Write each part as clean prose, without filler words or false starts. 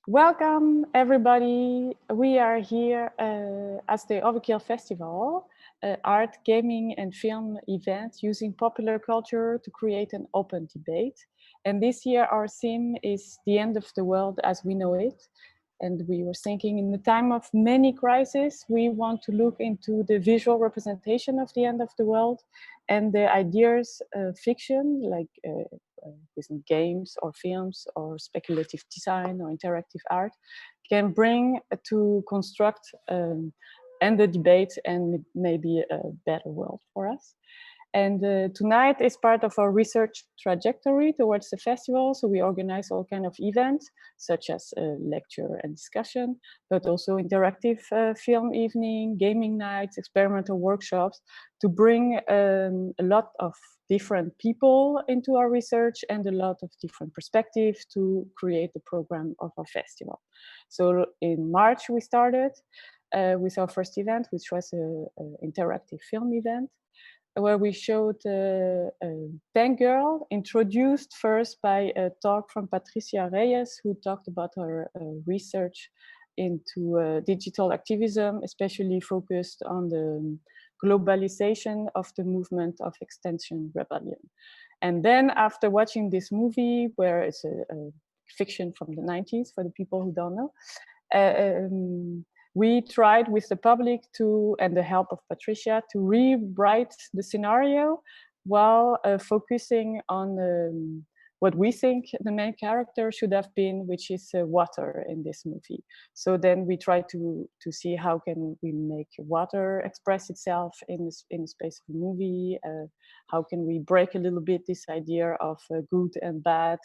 Welcome, everybody. We are here at the Overkill Festival, art, gaming, and film event using popular culture to create an open debate. And this year, our theme is the end of the world as we know it. And we were thinking in the time of many crises, we want to look into the visual representation of the end of the world and the ideas, fiction, like within games or films or speculative design or interactive art, can bring to construct and the debate and maybe a better world for us. And tonight is part of our research trajectory towards the festival. So we organize all kinds of events, such as lecture and discussion, but also interactive film evening, gaming nights, experimental workshops, to bring a lot of different people into our research and a lot of different perspectives to create the program of our festival. So in March, we started with our first event, which was an interactive film event, where we showed Tank Girl, introduced first by a talk from Patricia Reyes, who talked about her research into digital activism, especially focused on the globalization of the movement of Extinction Rebellion. And then after watching this movie, where it's a fiction from the 90s, for the people who don't know, we tried with the public to, and the help of Patricia, to rewrite the scenario while focusing on what we think the main character should have been, which is water in this movie. So then we try to see how can we make water express itself in the space of a movie. How can we break a little bit this idea of good and bad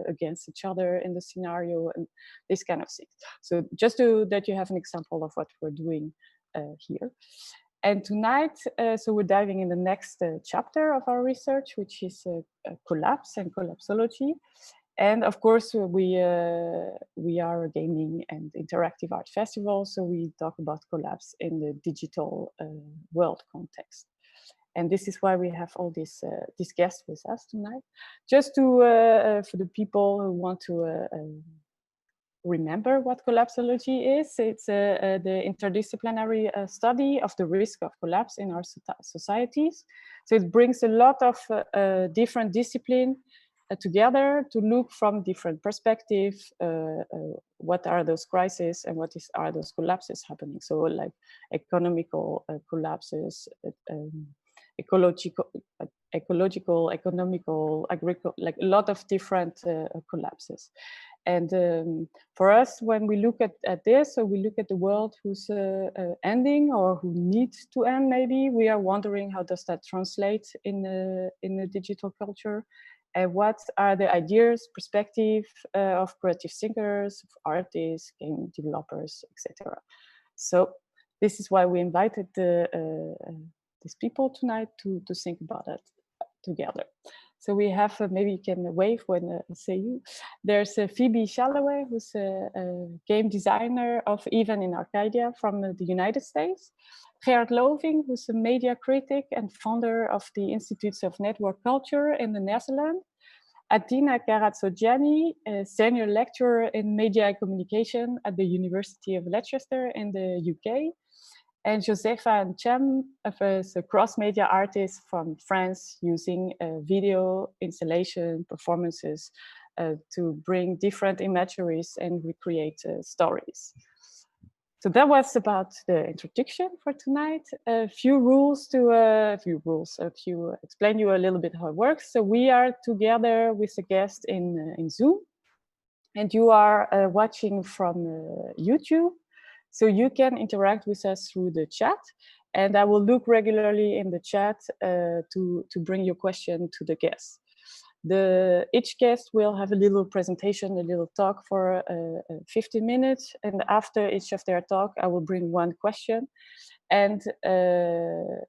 against each other in the scenario, and this kind of things. So just that you have an example of what we're doing here. And tonight, so we're diving in the next chapter of our research, which is collapse and collapsology. And of course, we are a gaming and interactive art festival, so we talk about collapse in the digital world context. And this is why we have all these guests with us tonight, just to for the people who want to remember what collapsology is. It's the interdisciplinary study of the risk of collapse in our societies. So it brings a lot of different disciplines together to look from different perspectives. What are those crises and are those collapses happening? So like economical collapses, ecological, economical, agricultural, like a lot of different collapses. And for us, when we look at this, so we look at the world who's ending or who needs to end, maybe, we are wondering how does that translate in the digital culture? And what are the ideas, perspective of creative thinkers, of artists, game developers, etc. So this is why we invited these people tonight to think about it together. So we have, maybe you can wave when I say you. There's Phoebe Shalloway, who's a game designer of Even in Arcadia from the United States. Geert Lovink, who's a media critic and founder of the Institutes of Network Culture in the Netherlands. Athina Karatzogianni, a senior lecturer in media and communication at the University of Leicester in the UK. And Josèfa Ntjam is a cross-media artist from France, using video installation performances to bring different imageries and recreate stories. So that was about the introduction for tonight. A few explain you a little bit how it works. So we are together with a guest in Zoom, and you are watching from YouTube. So you can interact with us through the chat, and I will look regularly in the chat to bring your question to the guests. Each guest will have a little presentation, a little talk for 15 minutes, and after each of their talk, I will bring one question. And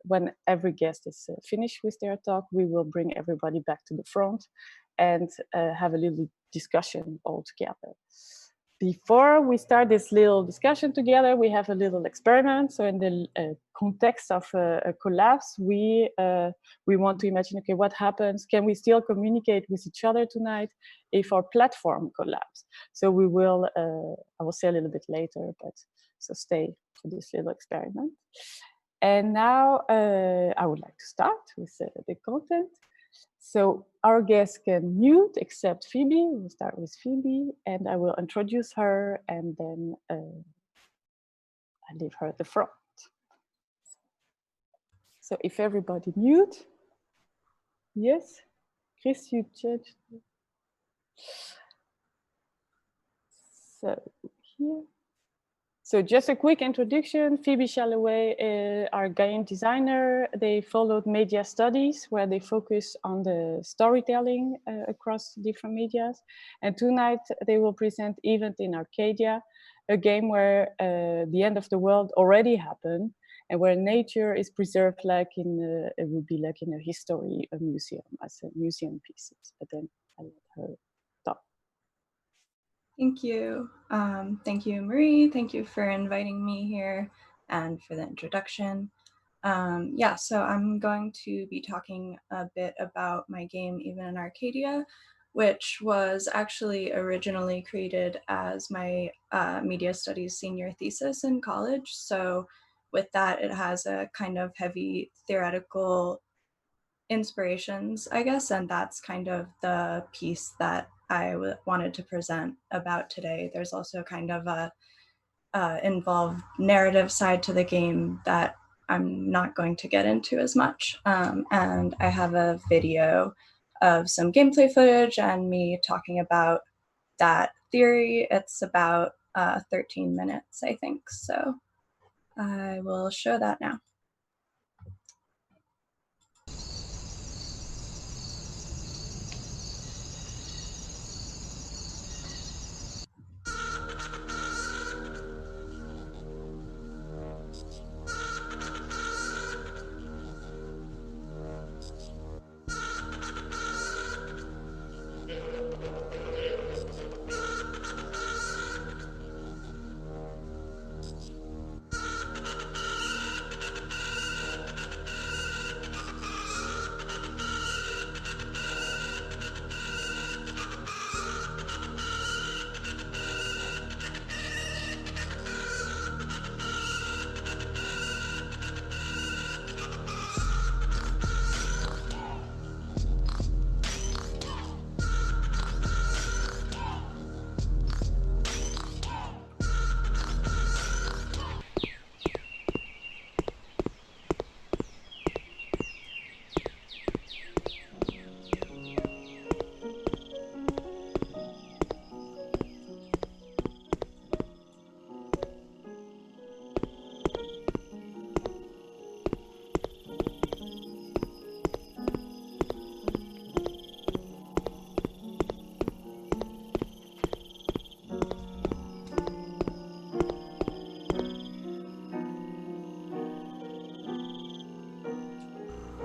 when every guest is finished with their talk, we will bring everybody back to the front and have a little discussion all together. before we start this little discussion together, we have a little experiment. So in the context of a collapse, we want to imagine, okay, what happens? Can we still communicate with each other tonight if our platform collapses? So we will, I will say a little bit later, but so stay for this little experiment. And now I would like to start with the content. So our guests can mute except Phoebe. We'll start with Phoebe and I will introduce her and then I leave her at the front. So if everybody mute, yes, Chris, you judge. So here. So just a quick introduction, Phoebe Shalloway, our game designer. They followed media studies where they focus on the storytelling across different medias. And tonight they will present Event in Arcadia, a game where the end of the world already happened and where nature is preserved like in, it would be like in a history, a museum, as a museum pieces. But then I'll let her talk. Thank you. Thank you, Marie. Thank you for inviting me here and for the introduction. Yeah, so I'm going to be talking a bit about my game, Even in Arcadia, which was actually originally created as my media studies senior thesis in college. So with that, it has a kind of heavy theoretical inspirations, I guess, and that's kind of the piece that I wanted to present about today. There's also kind of a involved narrative side to the game that I'm not going to get into as much. And I have a video of some gameplay footage and me talking about that theory. It's about 13 minutes, I think. So I will show that now.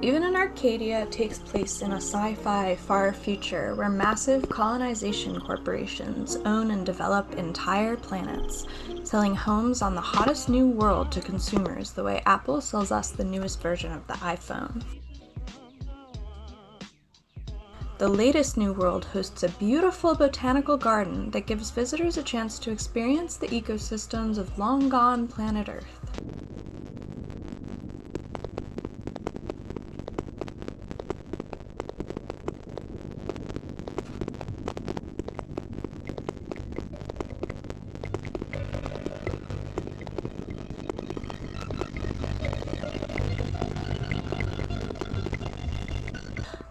Even in Arcadia takes place in a sci-fi far future where massive colonization corporations own and develop entire planets, selling homes on the hottest new world to consumers the way Apple sells us the newest version of the iPhone. The latest new world hosts a beautiful botanical garden that gives visitors a chance to experience the ecosystems of long-gone planet Earth.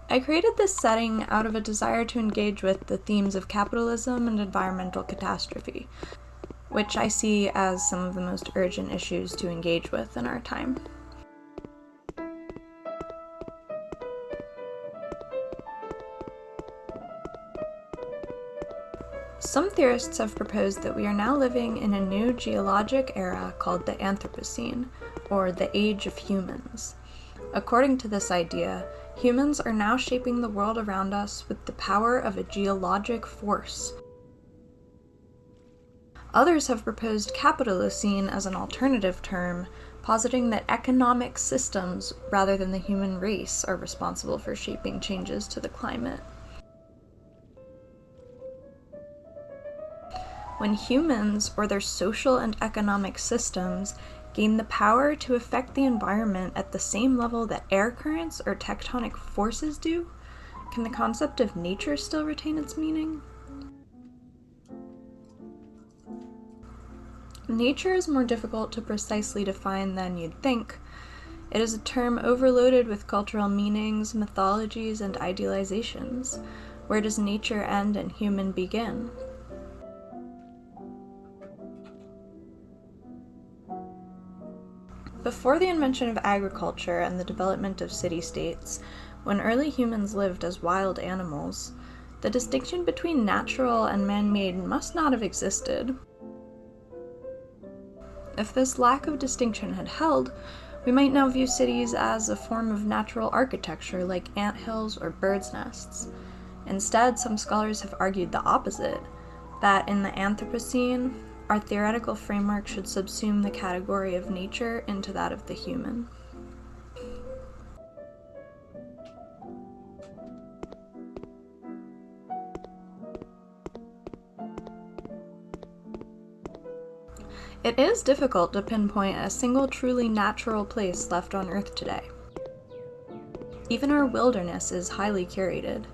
I created this setting out of a desire to engage with the themes of capitalism and environmental catastrophe, which I see as some of the most urgent issues to engage with in our time. Some theorists have proposed that we are now living in a new geologic era called the Anthropocene, or the Age of Humans. According to this idea, humans are now shaping the world around us with the power of a geologic force. Others have proposed capitalocene as an alternative term, positing that economic systems, rather than the human race, are responsible for shaping changes to the climate. When humans, or their social and economic systems, gain the power to affect the environment at the same level that air currents or tectonic forces do, can the concept of nature still retain its meaning? Nature is more difficult to precisely define than you'd think. It is a term overloaded with cultural meanings, mythologies, and idealizations. Where does nature end and human begin? Before the invention of agriculture and the development of city-states, when early humans lived as wild animals, the distinction between natural and man-made must not have existed. If this lack of distinction had held, we might now view cities as a form of natural architecture like anthills or birds' nests. Instead, some scholars have argued the opposite, that in the Anthropocene, our theoretical framework should subsume the category of nature into that of the human. It is difficult to pinpoint a single truly natural place left on Earth today. Even our wilderness is highly curated.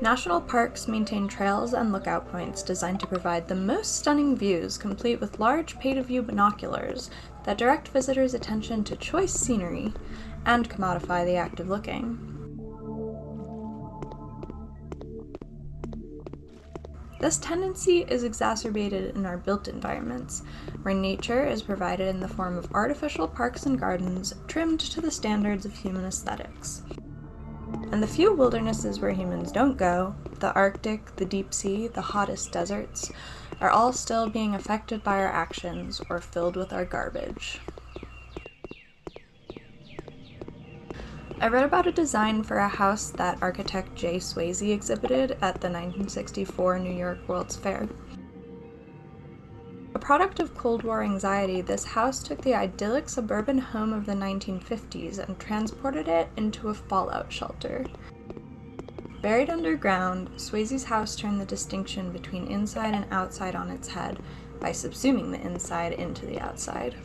National parks maintain trails and lookout points designed to provide the most stunning views, complete with large pay-to-view binoculars that direct visitors' attention to choice scenery and commodify the act of looking. This tendency is exacerbated in our built environments, where nature is provided in the form of artificial parks and gardens trimmed to the standards of human aesthetics. And the few wildernesses where humans don't go, the Arctic, the deep sea, the hottest deserts, are all still being affected by our actions or filled with our garbage. I read about a design for a house that architect J. Swayze exhibited at the 1964 New York World's Fair. A product of Cold War anxiety, this house took the idyllic suburban home of the 1950s and transported it into a fallout shelter. Buried underground, Swayze's house turned the distinction between inside and outside on its head by subsuming the inside into the outside.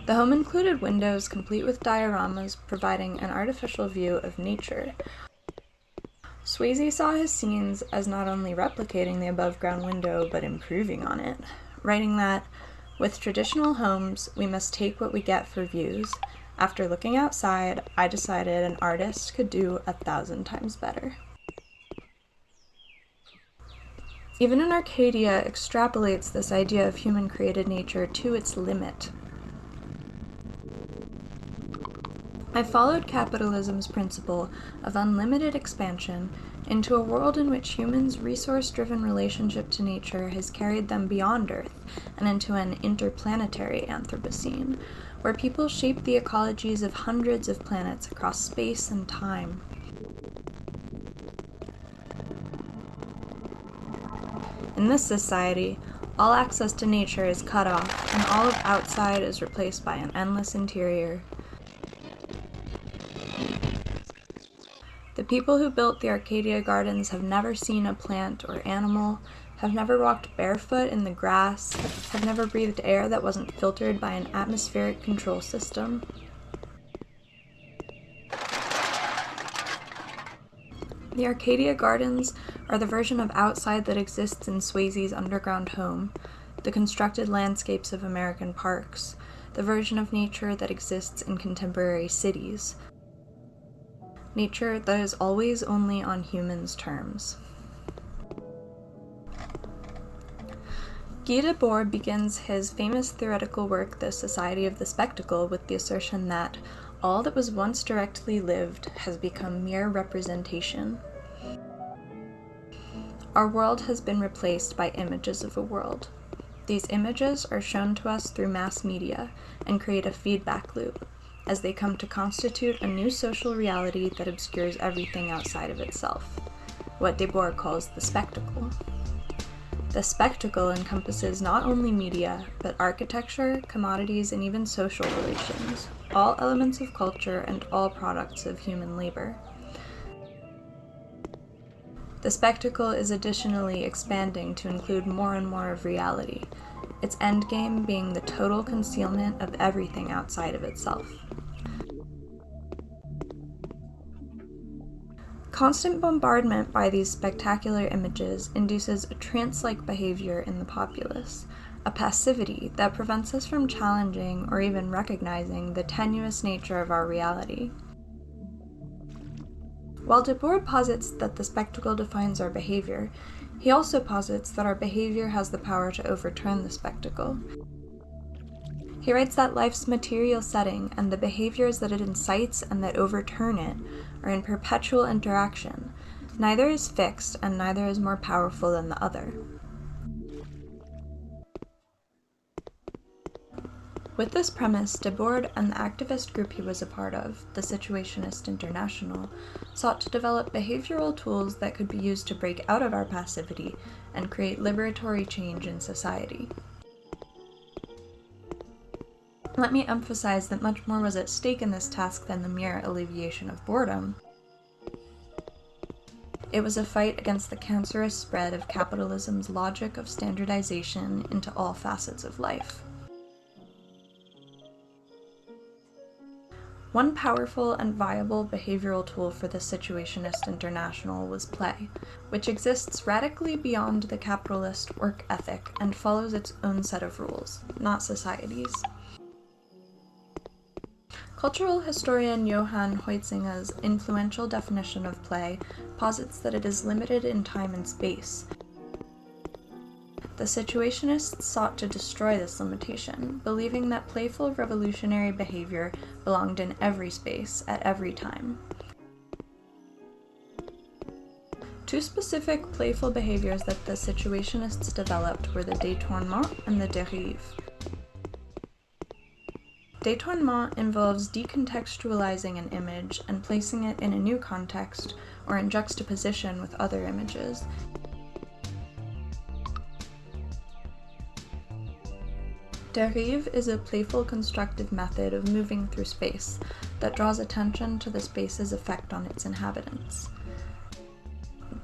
The home included windows complete with dioramas providing an artificial view of nature. Swayze saw his scenes as not only replicating the above-ground window, but improving on it, writing that, with traditional homes, we must take what we get for views. After looking outside, I decided an artist could do 1,000 times better. Even in Arcadia extrapolates this idea of human-created nature to its limit. I followed capitalism's principle of unlimited expansion into a world in which humans' resource-driven relationship to nature has carried them beyond Earth and into an interplanetary Anthropocene, where people shape the ecologies of hundreds of planets across space and time. In this society, all access to nature is cut off, and all of outside is replaced by an endless interior. The people who built the Arcadia gardens have never seen a plant or animal, have never walked barefoot in the grass, have never breathed air that wasn't filtered by an atmospheric control system. The Arcadia gardens are the version of outside that exists in Swayze's underground home, the constructed landscapes of American parks, the version of nature that exists in contemporary cities. Nature that is always only on humans' terms. Guy Debord begins his famous theoretical work, The Society of the Spectacle, with the assertion that all that was once directly lived has become mere representation. Our world has been replaced by images of a world. These images are shown to us through mass media and create a feedback loop, as they come to constitute a new social reality that obscures everything outside of itself, what Debord calls the spectacle. The spectacle encompasses not only media, but architecture, commodities, and even social relations, all elements of culture and all products of human labor. The spectacle is additionally expanding to include more and more of reality, its endgame being the total concealment of everything outside of itself. Constant bombardment by these spectacular images induces a trance-like behavior in the populace, a passivity that prevents us from challenging or even recognizing the tenuous nature of our reality. While Debord posits that the spectacle defines our behavior, he also posits that our behavior has the power to overturn the spectacle. He writes that life's material setting and the behaviors that it incites and that overturn it are in perpetual interaction. Neither is fixed, and neither is more powerful than the other. With this premise, Debord and the activist group he was a part of, the Situationist International, sought to develop behavioral tools that could be used to break out of our passivity and create liberatory change in society. Let me emphasize that much more was at stake in this task than the mere alleviation of boredom. It was a fight against the cancerous spread of capitalism's logic of standardization into all facets of life. One powerful and viable behavioral tool for the Situationist International was play, which exists radically beyond the capitalist work ethic and follows its own set of rules, not society's. Cultural historian Johann Huizinga's influential definition of play posits that it is limited in time and space. The Situationists sought to destroy this limitation, believing that playful revolutionary behavior belonged in every space, at every time. Two specific playful behaviors that the Situationists developed were the détournement and the dérive. Détournement involves decontextualizing an image and placing it in a new context or in juxtaposition with other images. Dérive is a playful constructive method of moving through space that draws attention to the space's effect on its inhabitants.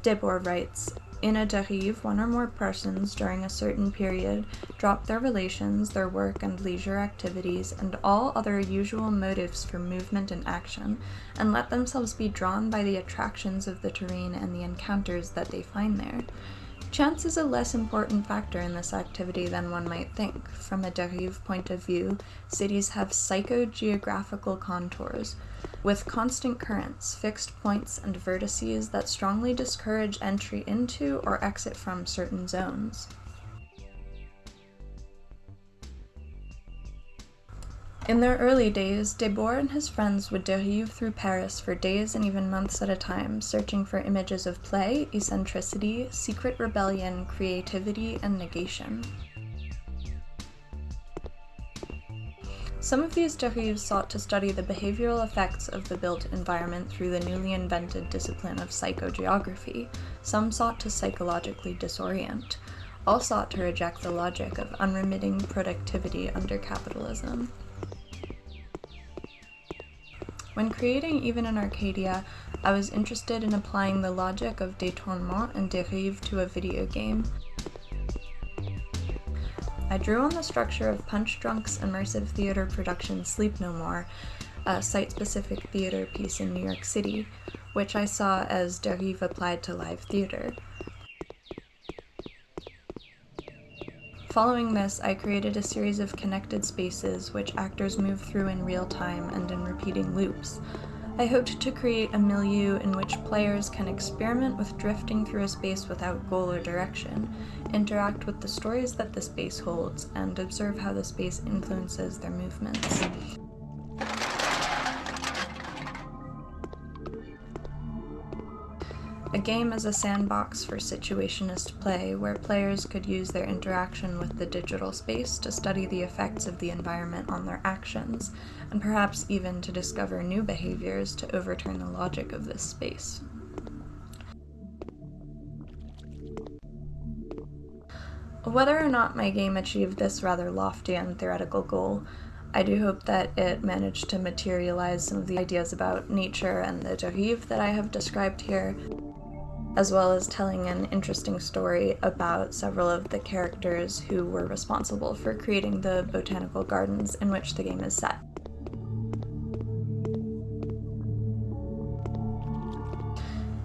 Debord writes, "In a dérive, one or more persons during a certain period drop their relations, their work and leisure activities, and all other usual motives for movement and action, and let themselves be drawn by the attractions of the terrain and the encounters that they find there. Chance is a less important factor in this activity than one might think. From a dérive point of view, cities have psychogeographical contours, with constant currents, fixed points, and vertices that strongly discourage entry into or exit from certain zones." In their early days, Debord and his friends would dérive through Paris for days and even months at a time, searching for images of play, eccentricity, secret rebellion, creativity, and negation. Some of these dérives sought to study the behavioral effects of the built environment through the newly invented discipline of psychogeography. Some sought to psychologically disorient. All sought to reject the logic of unremitting productivity under capitalism. When creating even in Arcadia, I was interested in applying the logic of détournement and dérive to a video game. I drew on the structure of Punch Drunk's immersive theater production Sleep No More, a site-specific theater piece in New York City, which I saw as dérive applied to live theater. Following this, I created a series of connected spaces which actors move through in real time and in repeating loops. I hoped to create a milieu in which players can experiment with drifting through a space without goal or direction, interact with the stories that the space holds, and observe how the space influences their movements. A game is a sandbox for situationist play, where players could use their interaction with the digital space to study the effects of the environment on their actions, and perhaps even to discover new behaviors to overturn the logic of this space. Whether or not my game achieved this rather lofty and theoretical goal, I do hope that it managed to materialize some of the ideas about nature and the dérive that I have described here, as well as telling an interesting story about several of the characters who were responsible for creating the botanical gardens in which the game is set.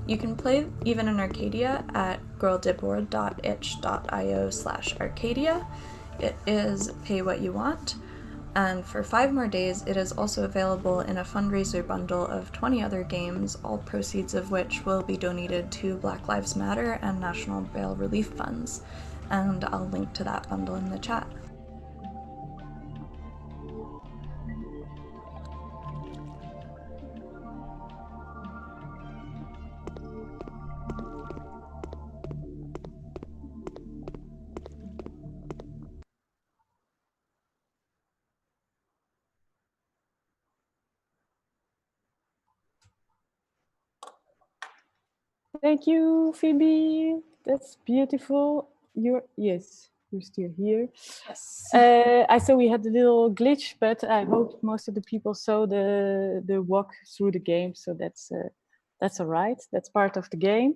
You can play even in Arcadia at girldipboard.itch.io/Arcadia. It is pay what you want, and for 5 more days it is also available in a fundraiser bundle of 20 other games, all proceeds of which will be donated to Black Lives Matter and National Bail Relief Funds, and I'll link to that bundle in the chat. Thank you, Phoebe. That's beautiful. You're still here. Yes. I saw we had a little glitch, but I hope most of the people saw the walk through the game. So that's all right. That's part of the game.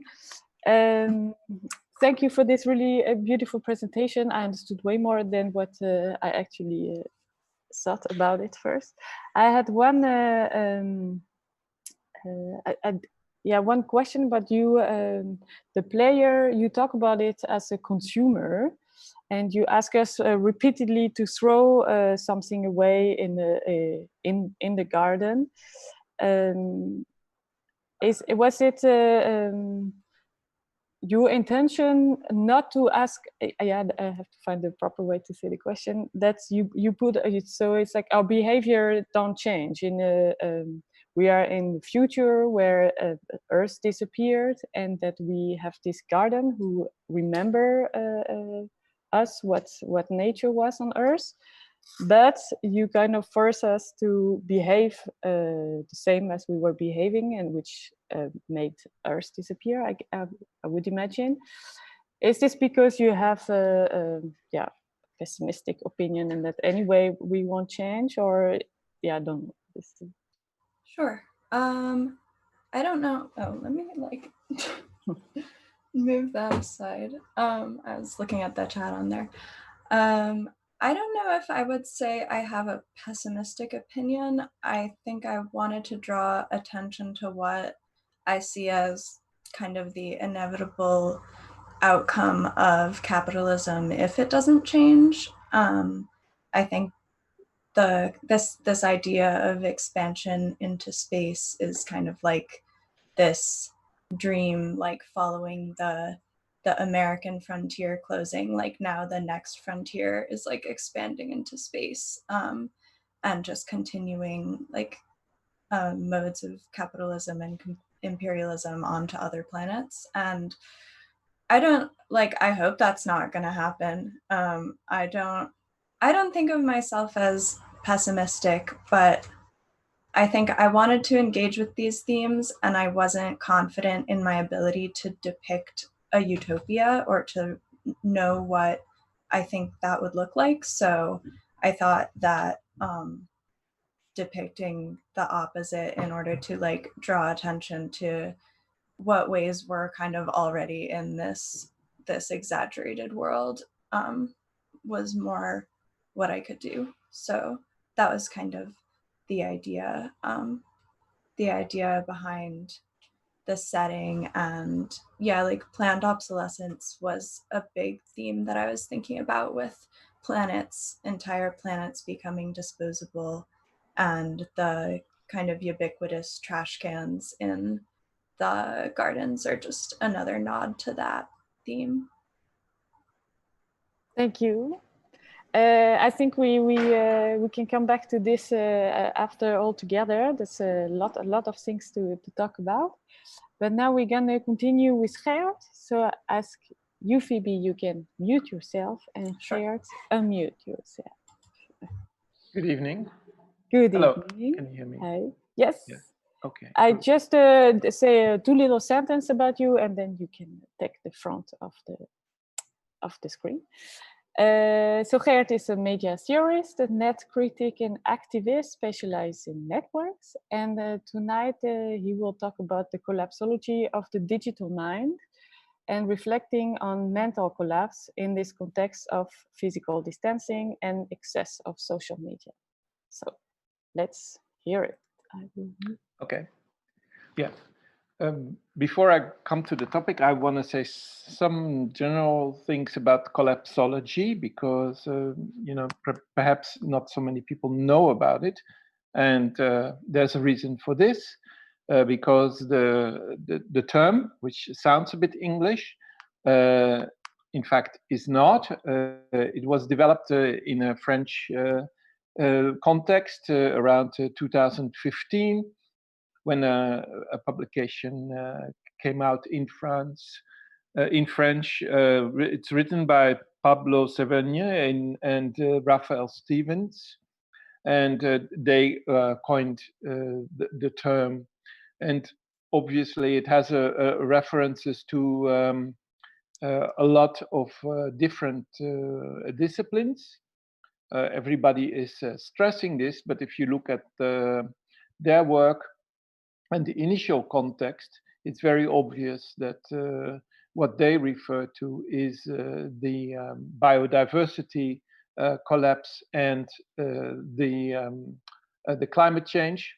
Thank you for this really beautiful presentation. I understood way more than what I actually thought about it first. I had one one question, but you, the player, you talk about it as a consumer, and you ask us repeatedly to throw something away in the garden. Was it your intention not to ask? I have to find the proper way to say the question. That's you put so it's like our behavior don't change in we are in the future where Earth disappeared, and that we have this garden who remember us what nature was on Earth, but you kind of force us to behave the same as we were behaving, and which made Earth disappear. I would imagine. Is this because you have a pessimistic opinion, and that anyway we won't change, or I don't know. Sure. I don't know. Oh, let me like move that aside. I was looking at the chat on there. I don't know if I would say I have a pessimistic opinion. I think I wanted to draw attention to what I see as kind of the inevitable outcome of capitalism if it doesn't change. I think this idea of expansion into space is kind of like this dream, like following the American frontier closing. Like now the next frontier is like expanding into space, and just continuing like modes of capitalism and imperialism onto other planets. And I hope that's not going to happen. I don't think of myself as pessimistic, but I think I wanted to engage with these themes, and I wasn't confident in my ability to depict a utopia or to know what I think that would look like. So I thought that depicting the opposite in order to like draw attention to what ways we're kind of already in this exaggerated world was more what I could do. So that was kind of the idea behind the setting. And like planned obsolescence was a big theme that I was thinking about, with entire planets becoming disposable, and the kind of ubiquitous trash cans in the gardens are just another nod to that theme. Thank you. I think we can come back to this after all together. There's a lot of things to talk about. But now we're gonna continue with Geert. So I ask you, Phoebe, you can mute yourself, and Geert, unmute yourself. Good evening. Good Hello. evening. Can you hear me? Hi. Yes. Yeah. Okay. I just say 2 little sentences about you, and then you can take the front of the of the screen. So Geert is a media theorist, a net critic and activist specialized in networks. And tonight he will talk about the collapsology of the digital mind and reflecting on mental collapse in this context of physical distancing and excess of social media. So let's hear it. Okay. Yeah. Before I come to the topic, I want to say some general things about collapsology because perhaps not so many people know about it, and there's a reason for this because the term, which sounds a bit English, in fact is not. It was developed in a French context around 2015. When a publication came out in France, in French. It's written by Pablo Sevigny and Raphael Stevens, and they coined the term. And obviously, it has references to a lot of different disciplines. Everybody is stressing this, but if you look at their work, and the initial context, it's very obvious that what they refer to is the biodiversity collapse and the climate change.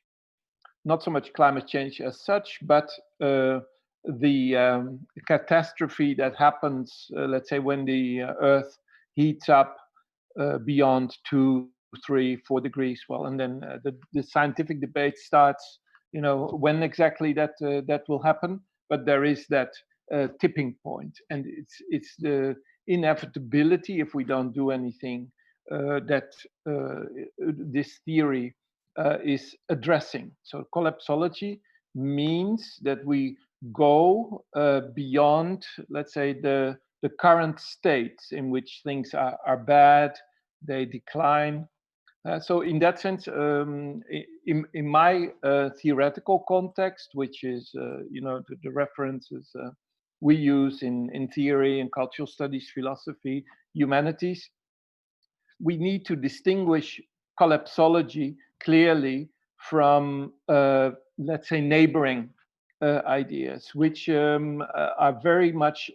Not so much climate change as such, but the catastrophe that happens, let's say, when the Earth heats up beyond 2, 3, 4 degrees. Well, and then the scientific debate starts. When exactly that will happen, but there is that tipping point, and it's the inevitability if we don't do anything that this theory is addressing. So collapsology means that we go beyond, let's say, the current states in which things are bad, they decline. So in that sense, in my theoretical context, which is, the references we use in theory and cultural studies, philosophy, humanities, we need to distinguish collapsology clearly from, let's say, neighboring ideas, which are very much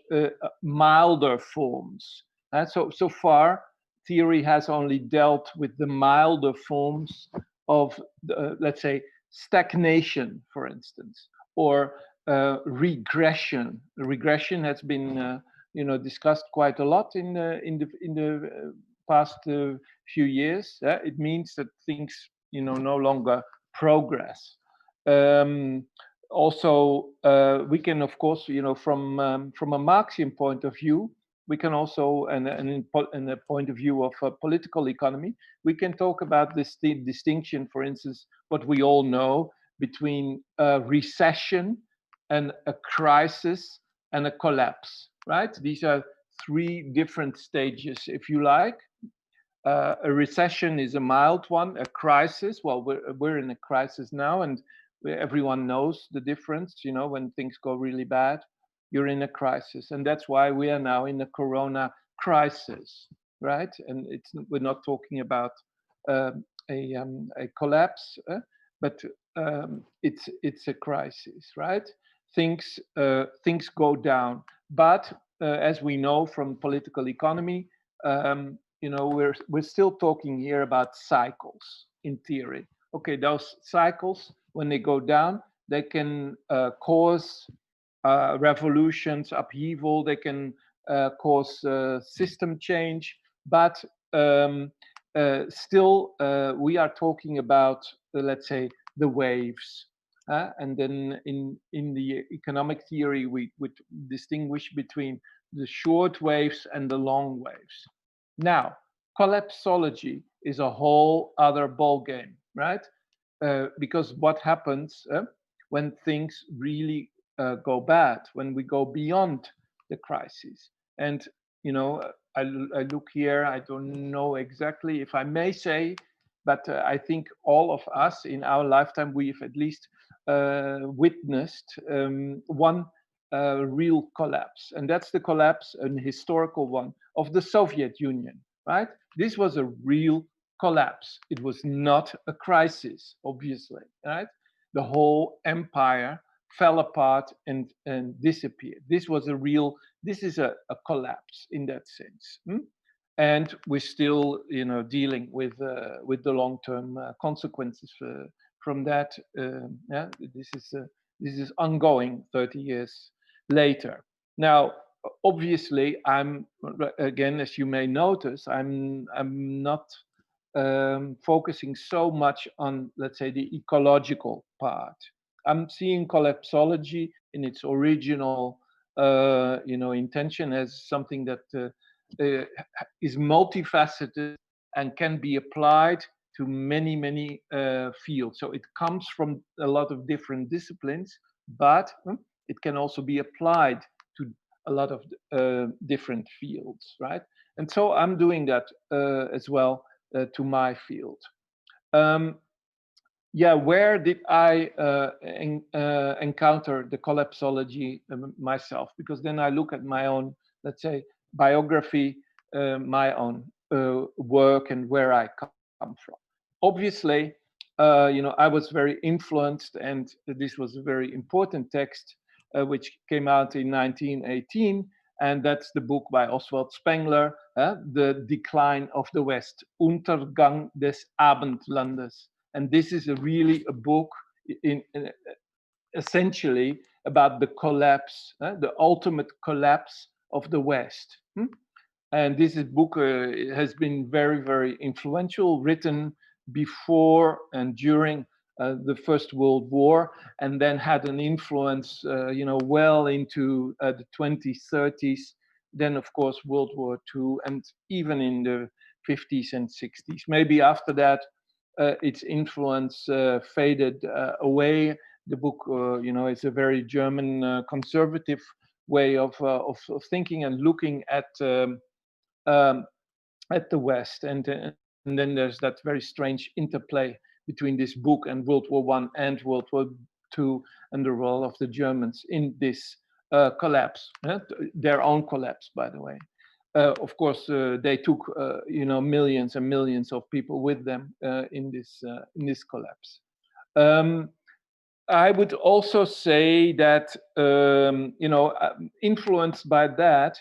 milder forms. So far, theory has only dealt with the milder forms of, let's say, stagnation, for instance, or regression. Regression has been, discussed quite a lot in the past few years. It means that things, no longer progress. Also, we can, of course, from a Marxian point of view, we can also, and in a point of view of political economy, we can talk about this distinction, for instance, what we all know between a recession and a crisis and a collapse, right? These are three different stages, if you like. A recession is a mild one. A crisis, well, we're in a crisis now, and everyone knows the difference. When things go really bad, you're in a crisis, and that's why we are now in a corona crisis, right? And we're not talking about a collapse, but it's a crisis, right? Things go down, but as we know from political economy, we're still talking here about cycles in theory. Okay, those cycles, when they go down, they can cause revolutions, upheaval. They can cause system change, but still, we are talking about, let's say, the waves. And then in the economic theory, we would distinguish between the short waves and the long waves. Now, collapsology is a whole other ballgame, right? Because what happens when things really go bad, when we go beyond the crisis? And, I look here, I don't know exactly if I may say, but I think all of us in our lifetime, we've at least witnessed one real collapse, and that's the collapse, an historical one, of the Soviet Union, right? This was a real collapse. It was not a crisis, obviously, right? The whole empire fell apart and disappeared. This was a real, this is a collapse in that sense. And we're still, dealing with the long-term consequences from that. Yeah, this is ongoing 30 years later. Now, obviously, I'm again, as you may notice, I'm not focusing so much on, let's say, the ecological part. I'm seeing collapsology in its original, intention as something that uh, is multifaceted and can be applied to many, many fields. So it comes from a lot of different disciplines, but it can also be applied to a lot of different fields, right? And so I'm doing that as well to my field. Um, yeah, where did I encounter the collapsology myself? Because then I look at my own, let's say, biography, my own work, and where I come from. Obviously, I was very influenced, and this was a very important text which came out in 1918, and that's the book by Oswald Spengler, The Decline of the West, Untergang des Abendlandes. And this is really a book in essentially about the collapse, the ultimate collapse of the West. And this book has been very, very influential, written before and during the First World War, and then had an influence, well into the 2030s. Then, of course, World War II, and even in the 50s and 60s. Maybe after that, its influence faded away. The book, is a very German conservative way of thinking and looking um, at the West, and then there's that very strange interplay between this book and World War One and World War II, and the role of the Germans in this collapse, their own collapse, by the way. Of course, they took millions and millions of people with them in this collapse. Um, I would also say that influenced by that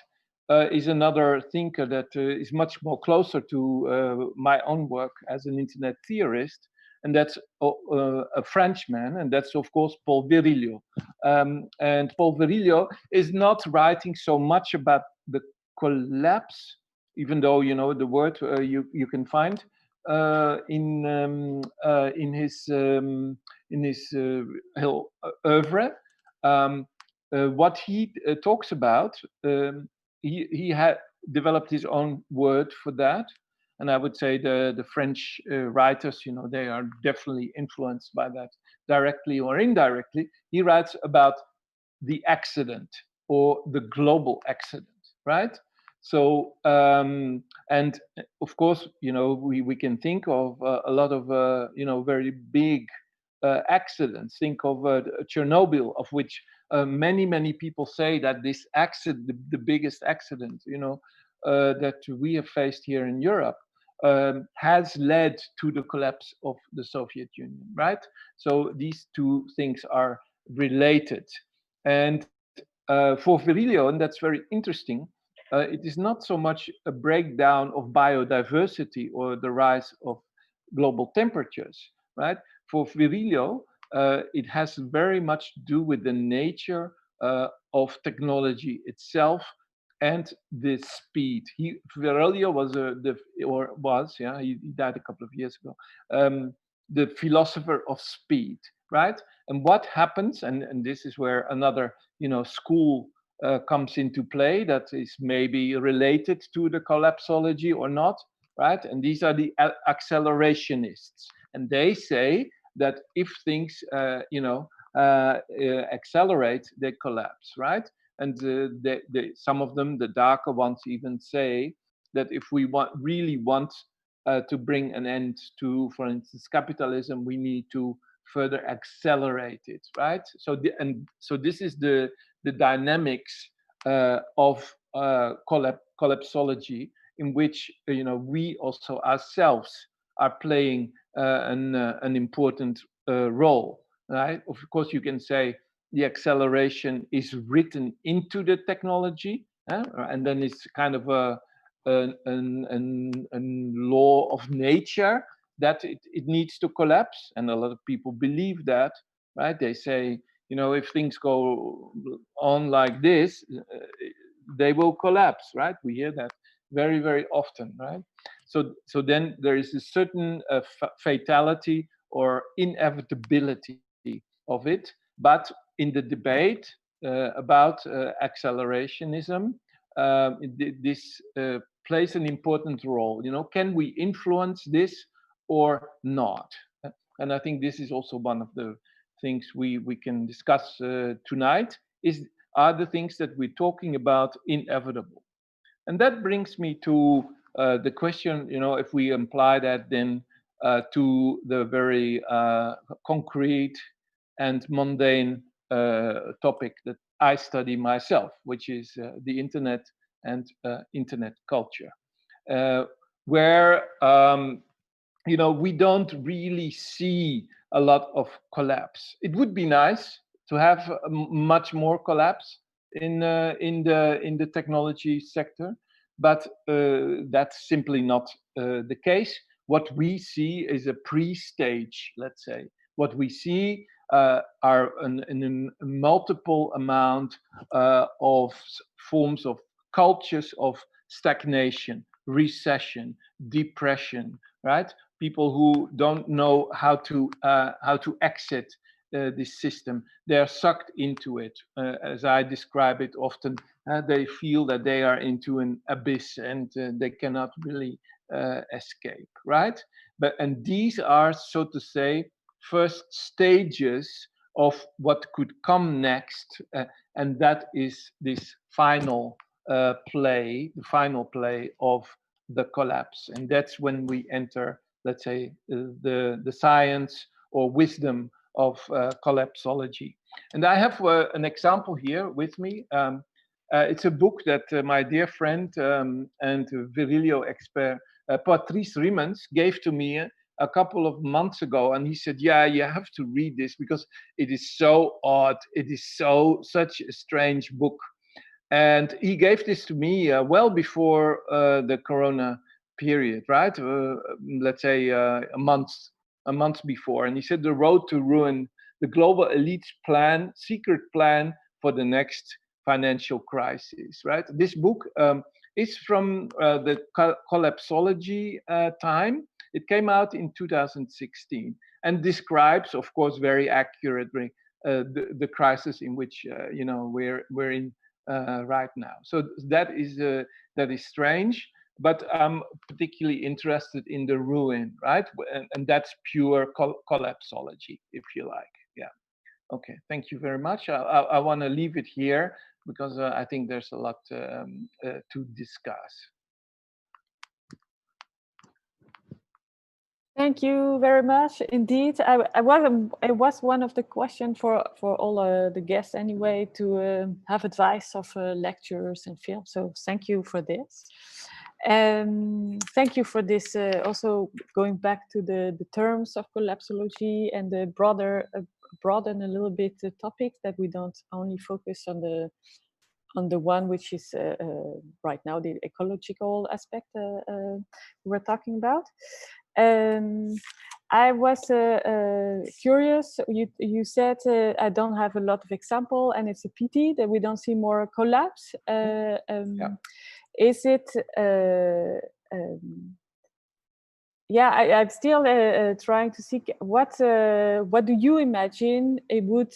is another thinker that is much more closer to my own work as an internet theorist, and that's a Frenchman, and that's of course Paul Virilio. And Paul Virilio is not writing so much about the collapse, even though the word you can find in his oeuvre. Um, what he talks about, he had developed his own word for that, and I would say the French writers, they are definitely influenced by that, directly or indirectly. He writes about the accident or the global accident, right? So, and of course, we can think of a lot of, very big accidents. Think of Chernobyl, of which many, many people say that this accident, the biggest accident, that we have faced here in Europe, has led to the collapse of the Soviet Union, right? So these two things are related. And for Virilio, and that's very interesting, it is not so much a breakdown of biodiversity or the rise of global temperatures, right? For Virilio, it has very much to do with the nature of technology itself and the speed. Virilio was he died a couple of years ago. The philosopher of speed, right? And what happens, and this is where another school comes into play that is maybe related to the collapsology or not, right? And these are the accelerationists, and they say that if things accelerate, they collapse, right? And some of them, the darker ones, even say that if we really want to bring an end to, for instance, capitalism, we need to further accelerate it, right? So so this is the dynamics of collapsology, in which we also ourselves are playing an important role, right? Of course, you can say the acceleration is written into the technology, and then it's kind of a law of nature that it needs to collapse, and a lot of people believe that, right? They say, if things go on like this, they will collapse, right? We hear that very, very often, right? So then there is a certain fatality or inevitability of it. But in the debate about accelerationism, this plays an important role. Can we influence this or not? And I think this is also one of the things we can discuss tonight. Are the things that we're talking about inevitable? And that brings me to the question, if we apply that then to the very concrete and mundane topic that I study myself, which is the internet and internet culture, where we don't really see a lot of collapse. It would be nice to have much more collapse in the technology sector, but that's simply not the case. What we see is a pre-stage, let's say. What we see are a multiple amount of forms of cultures of stagnation, recession, depression, right? People who don't know how to exit this system. They are sucked into it. As I describe it often, they feel that they are into an abyss and they cannot really escape, right? And these are, so to say, first stages of what could come next, and that is this final the final play of the collapse, and that's when we enter, let's say, the science or wisdom of collapsology. And I have an example here with me. It's a book that my dear friend and Virilio expert Patrice Riemens gave to me a couple of months ago, and he said, "Yeah, you have to read this because it is so odd. It is such a strange book." And he gave this to me well before the Corona period, right? Let's say a month before. And he said, "The Road to Ruin: The Global Elite's Secret Plan for the Next Financial Crisis." Right? This book is from the collapsology time. It came out in 2016 and describes, of course, very accurately the crisis in which we're in right now. So that is strange, but I'm particularly interested in the ruin, right? And that's pure collapsology, if you like. Yeah. Okay. Thank you very much. I want to leave it here because I think there's a lot to discuss. Thank you very much. Indeed, it was one of the questions for all the guests anyway to have advice of lectures and films. So thank you for this. Thank you for this. Also going back to the terms of collapsology and the broaden a little bit the topic, that we don't only focus on the one which is right now the ecological aspect we're talking about. I was curious. You said I don't have a lot of example, and it's a pity that we don't see more collapse. Yeah. Is it? Yeah, I'm still trying to see what do you imagine it would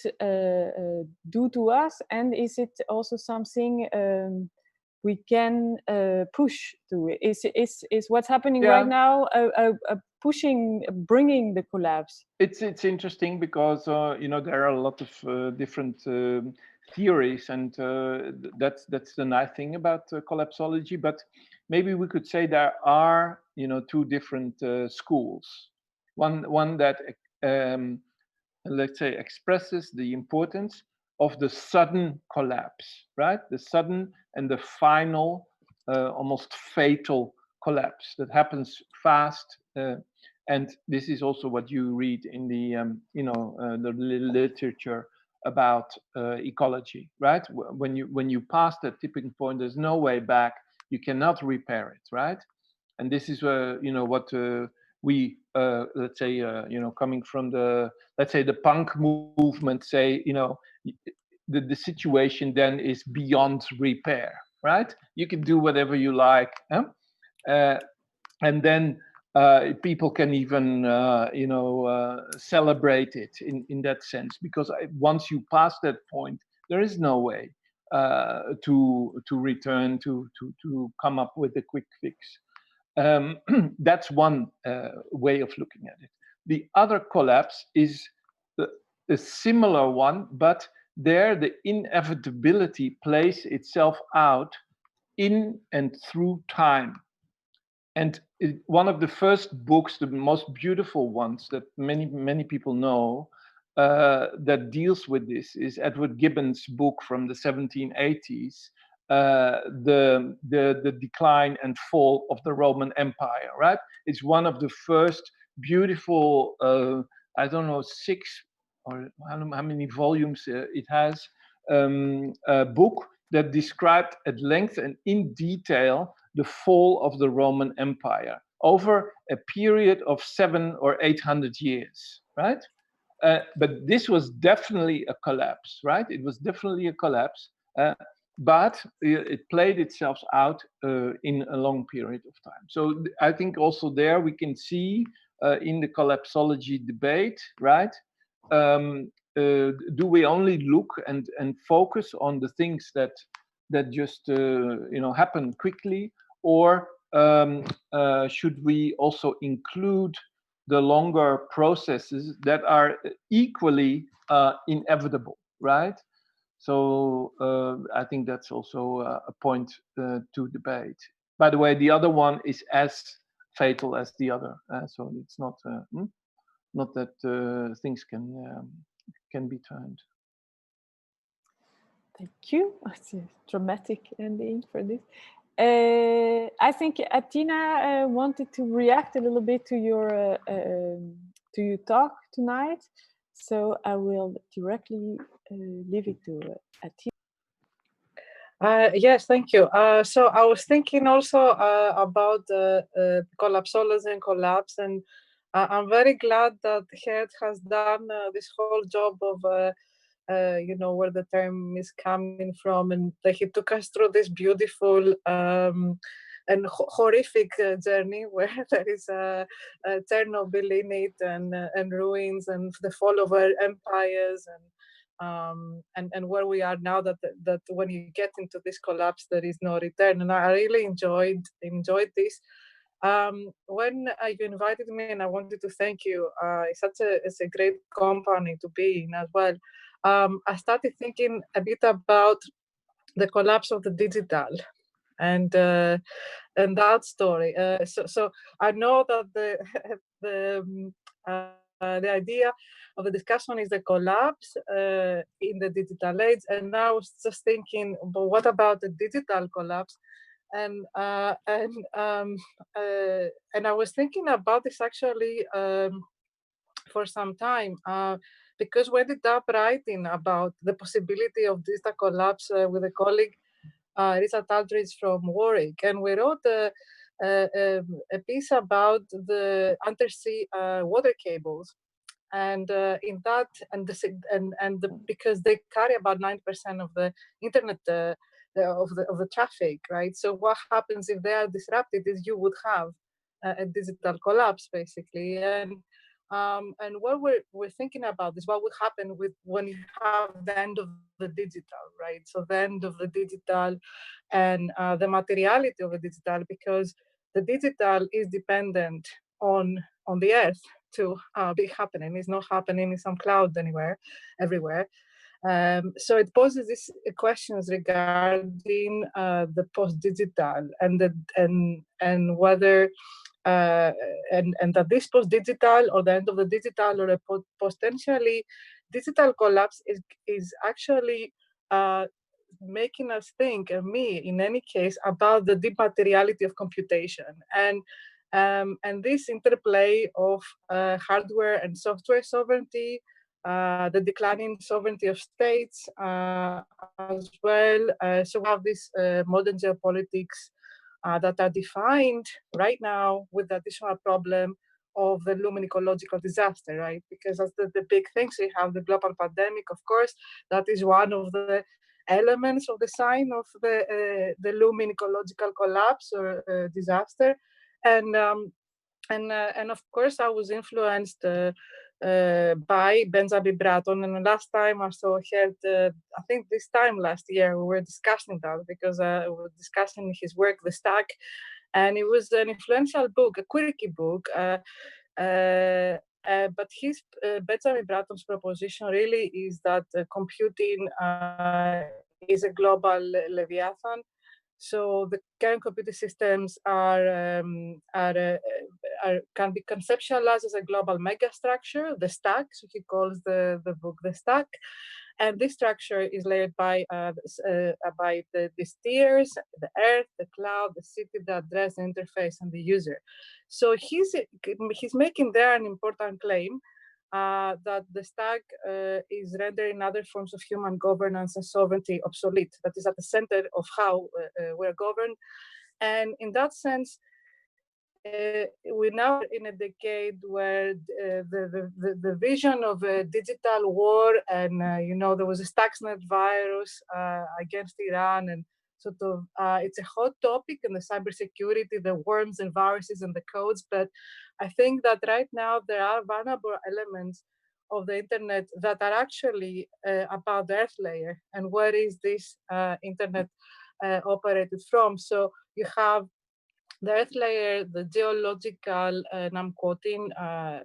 do to us, and is it also something we can push to? Is what's happening right now bringing the collapse? It's interesting because there are a lot of different theories, and that's the nice thing about collapsology. But maybe we could say there are two different schools. One that let's say expresses the importance of the sudden collapse, right? The sudden and the final, almost fatal collapse that happens fast. And this is also what you read in the, the literature about ecology, right? When you pass that tipping point, there's no way back. You cannot repair it, right? And this is what we let's say coming from the, let's say, the punk movement, say, the situation then is beyond repair, right? You can do whatever you like, huh? And then people can even celebrate it in that sense, because once you pass that point, there is no way to return to come up with a quick fix. That's one way of looking at it. The other collapse is a similar one, but there the inevitability plays itself out in and through time. And one of the first books, the most beautiful ones that many people know, that deals with this is Edward Gibbon's book from the 1780s, the decline and fall of the Roman Empire. Right? It's one of the first beautiful, I don't know, 6 or how many volumes it has, book that described at length and in detail the fall of the Roman Empire over a period of 700 or 800 years, right? But this was definitely a collapse, right? It was definitely a collapse, but it played itself out in a long period of time. So I think also there we can see in the collapsology debate, right? Do we only look and focus on the things that just happen quickly, or should we also include the longer processes that are equally inevitable, right? So I think that's also a point to debate. By the way, the other one is as fatal as the other, so it's not that things can be turned. Thank you. It's a dramatic ending for this. I think Athina wanted to react a little bit to your talk tonight, so I will directly leave it to Athina. Yes, thank you. So I was thinking also about collapsology and collapse, and I'm very glad that Geert has done this whole job of where the term is coming from, and that he took us through this beautiful and horrific journey where there is Chernobyl in it, and ruins, and the fall of our empires, and where we are now, that when you get into this collapse there is no return. And I really enjoyed this. When you invited me, and I wanted to thank you, it's a great company to be in as well. I started thinking a bit about the collapse of the digital and that story. So I know that the idea of the discussion is the collapse in the digital age, and now I was just thinking, but what about the digital collapse? And I was thinking about this actually for some time, because we ended up writing about the possibility of digital collapse with a colleague, Richard Aldridge from Warwick, and we wrote a piece about the undersea water cables, and in that, because they carry about 9% of the internet of the traffic, right? So what happens if they are disrupted is you would have a digital collapse, basically. And what we're thinking about is what would happen when you have the end of the digital, right? So the end of the digital and the materiality of the digital, because the digital is dependent on the earth to be happening. It's not happening in some cloud everywhere. So it poses these questions regarding the post-digital and whether and that this post-digital, or the end of the digital, or a potentially digital collapse is actually making us think, and me in any case, about the deep materiality of computation and this interplay of hardware and software sovereignty, the declining sovereignty of states as well. So we have this modern geopolitics that are defined right now with the additional problem of the looming ecological disaster, right? Because that's the big things. We have the global pandemic, of course, that is one of the elements of the sign of the looming ecological collapse or disaster. And of course, I was influenced by Benjamin Bratton. And last time I saw heard, I think this time last year, we were discussing that because we were discussing his work, The Stack, and it was an influential book, a quirky book. But his Benjamin Bratton's proposition really is that computing is a global leviathan. So the current computer systems can be conceptualized as a global megastructure, the stack. So he calls the book The Stack. And this structure is layered by these tiers: the earth, the cloud, the city, the address, the interface, and the user. So he's making there an important claim that the stack is rendering other forms of human governance and sovereignty obsolete. That is at the center of how we're governed. And in that sense, we're now in a decade where the vision of a digital war and, there was a Stuxnet virus against Iran, and sort of it's a hot topic in the cybersecurity, the worms and viruses and the codes. But I think that right now there are vulnerable elements of the internet that are actually about the earth layer and where is this internet operated from. So you have the earth layer, the geological, and I'm quoting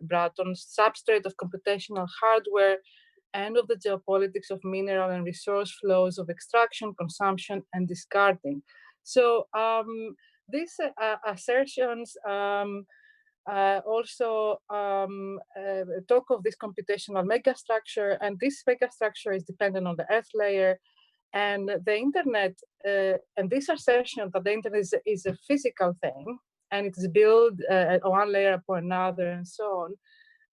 Bratton's, substrate of computational hardware and of the geopolitics of mineral and resource flows of extraction, consumption, and discarding. So these assertions also talk of this computational megastructure, and this megastructure is dependent on the earth layer. And the internet, and this assertion that the internet is a physical thing, and it's built one layer upon another and so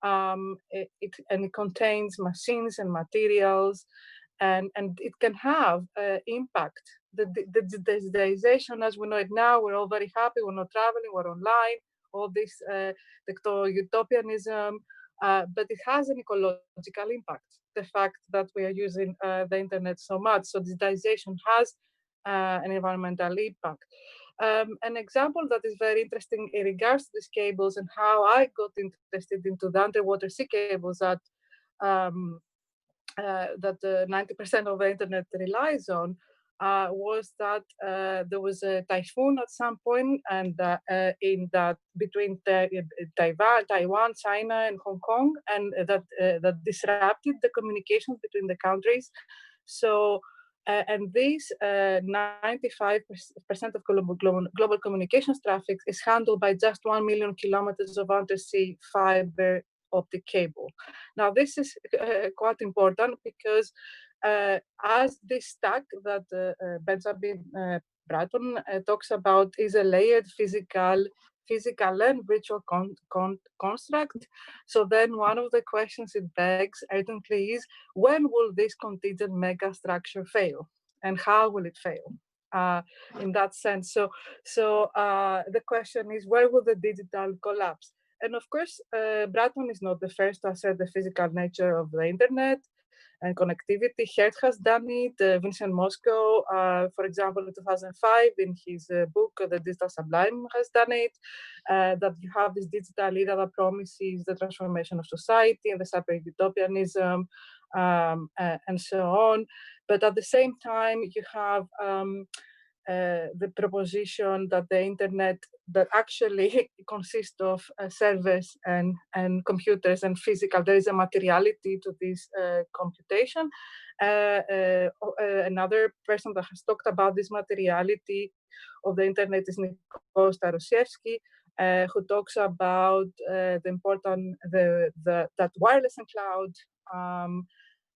on, it contains machines and materials, and it can have impact. The digitization, as we know it now, we're all very happy, we're not traveling, we're online, all this utopianism, but it has an ecological impact. The fact that we are using the internet so much. So digitization has an environmental impact. An example that is very interesting in regards to these cables and how I got interested into the underwater sea cables that 90% of the internet relies on, was that there was a typhoon at some point, and in that between Taiwan, China, and Hong Kong, and that disrupted the communications between the countries. So, and this 95% of global communications traffic is handled by just 1 million kilometers of undersea fiber optic cable. Now, this is quite important because as this stack that Benjamin Bratton talks about is a layered physical and virtual construct. So then one of the questions it begs urgently is, when will this contingent megastructure fail? And how will it fail? In that sense. So the question is, where will the digital collapse? And of course, Bratton is not the first to assert the physical nature of the internet and connectivity. Geert has done it. Vincent Mosco, for example, in 2005, in his book, The Digital Sublime, has done it. That you have this digital era that promises the transformation of society and the cyber utopianism, and so on. But at the same time, you have the proposition that the internet that actually consists of servers and computers and physical, there is a materiality to this computation. Another person that has talked about this materiality of the internet is Nicole Starosiewski, who talks about the important that wireless and cloud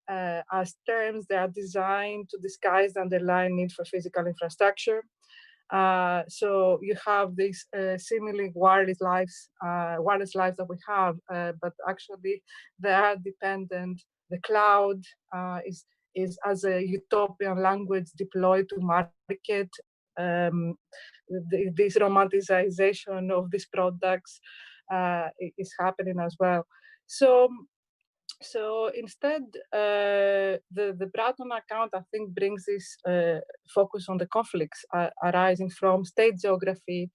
as terms, they are designed to disguise the underlying need for physical infrastructure. So you have these seemingly wireless lives that we have, but actually they are dependent. The cloud is as a utopian language deployed to market this romanticization of these products is happening as well. So instead, the Bratton account, I think, brings this focus on the conflicts arising from state geography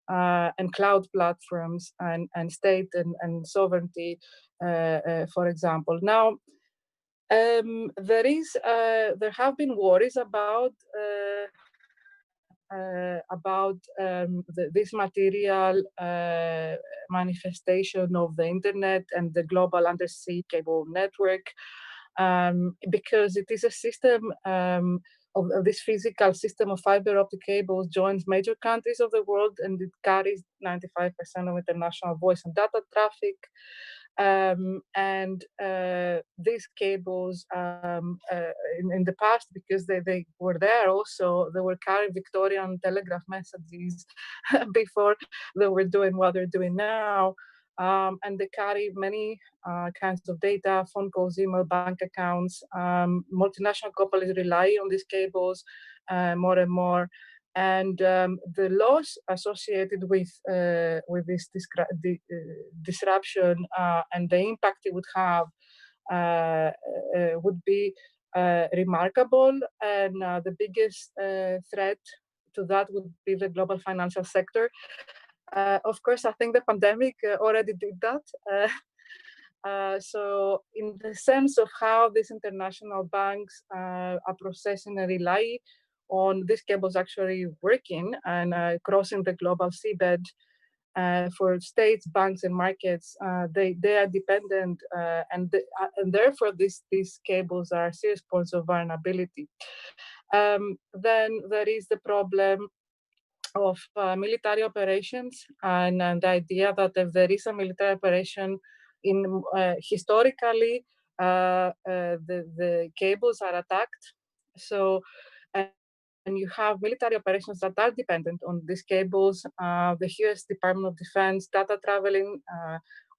and cloud platforms and state and sovereignty, for example. Now, there have been worries about this material manifestation of the internet and the global undersea cable network, because it is a system of this physical system of fiber optic cables joins major countries of the world, and it carries 95% of international voice and data traffic. And these cables in the past, because they were there also, they were carrying Victorian telegraph messages before they were doing what they're doing now. And they carry many kinds of data, phone calls, email, bank accounts. Multinational companies rely on these cables more and more. And the loss associated with this disruption and the impact it would have would be remarkable. And the biggest threat to that would be the global financial sector. Of course, I think the pandemic already did that. So in the sense of how these international banks are processing and rely on these cables actually working and crossing the global seabed, for states, banks, and markets, they are dependent, and therefore these cables are serious points of vulnerability. Then there is the problem of military operations, and the idea that if there is a military operation, in historically the cables are attacked. So and you have military operations that are dependent on these cables. The US Department of Defense data traveling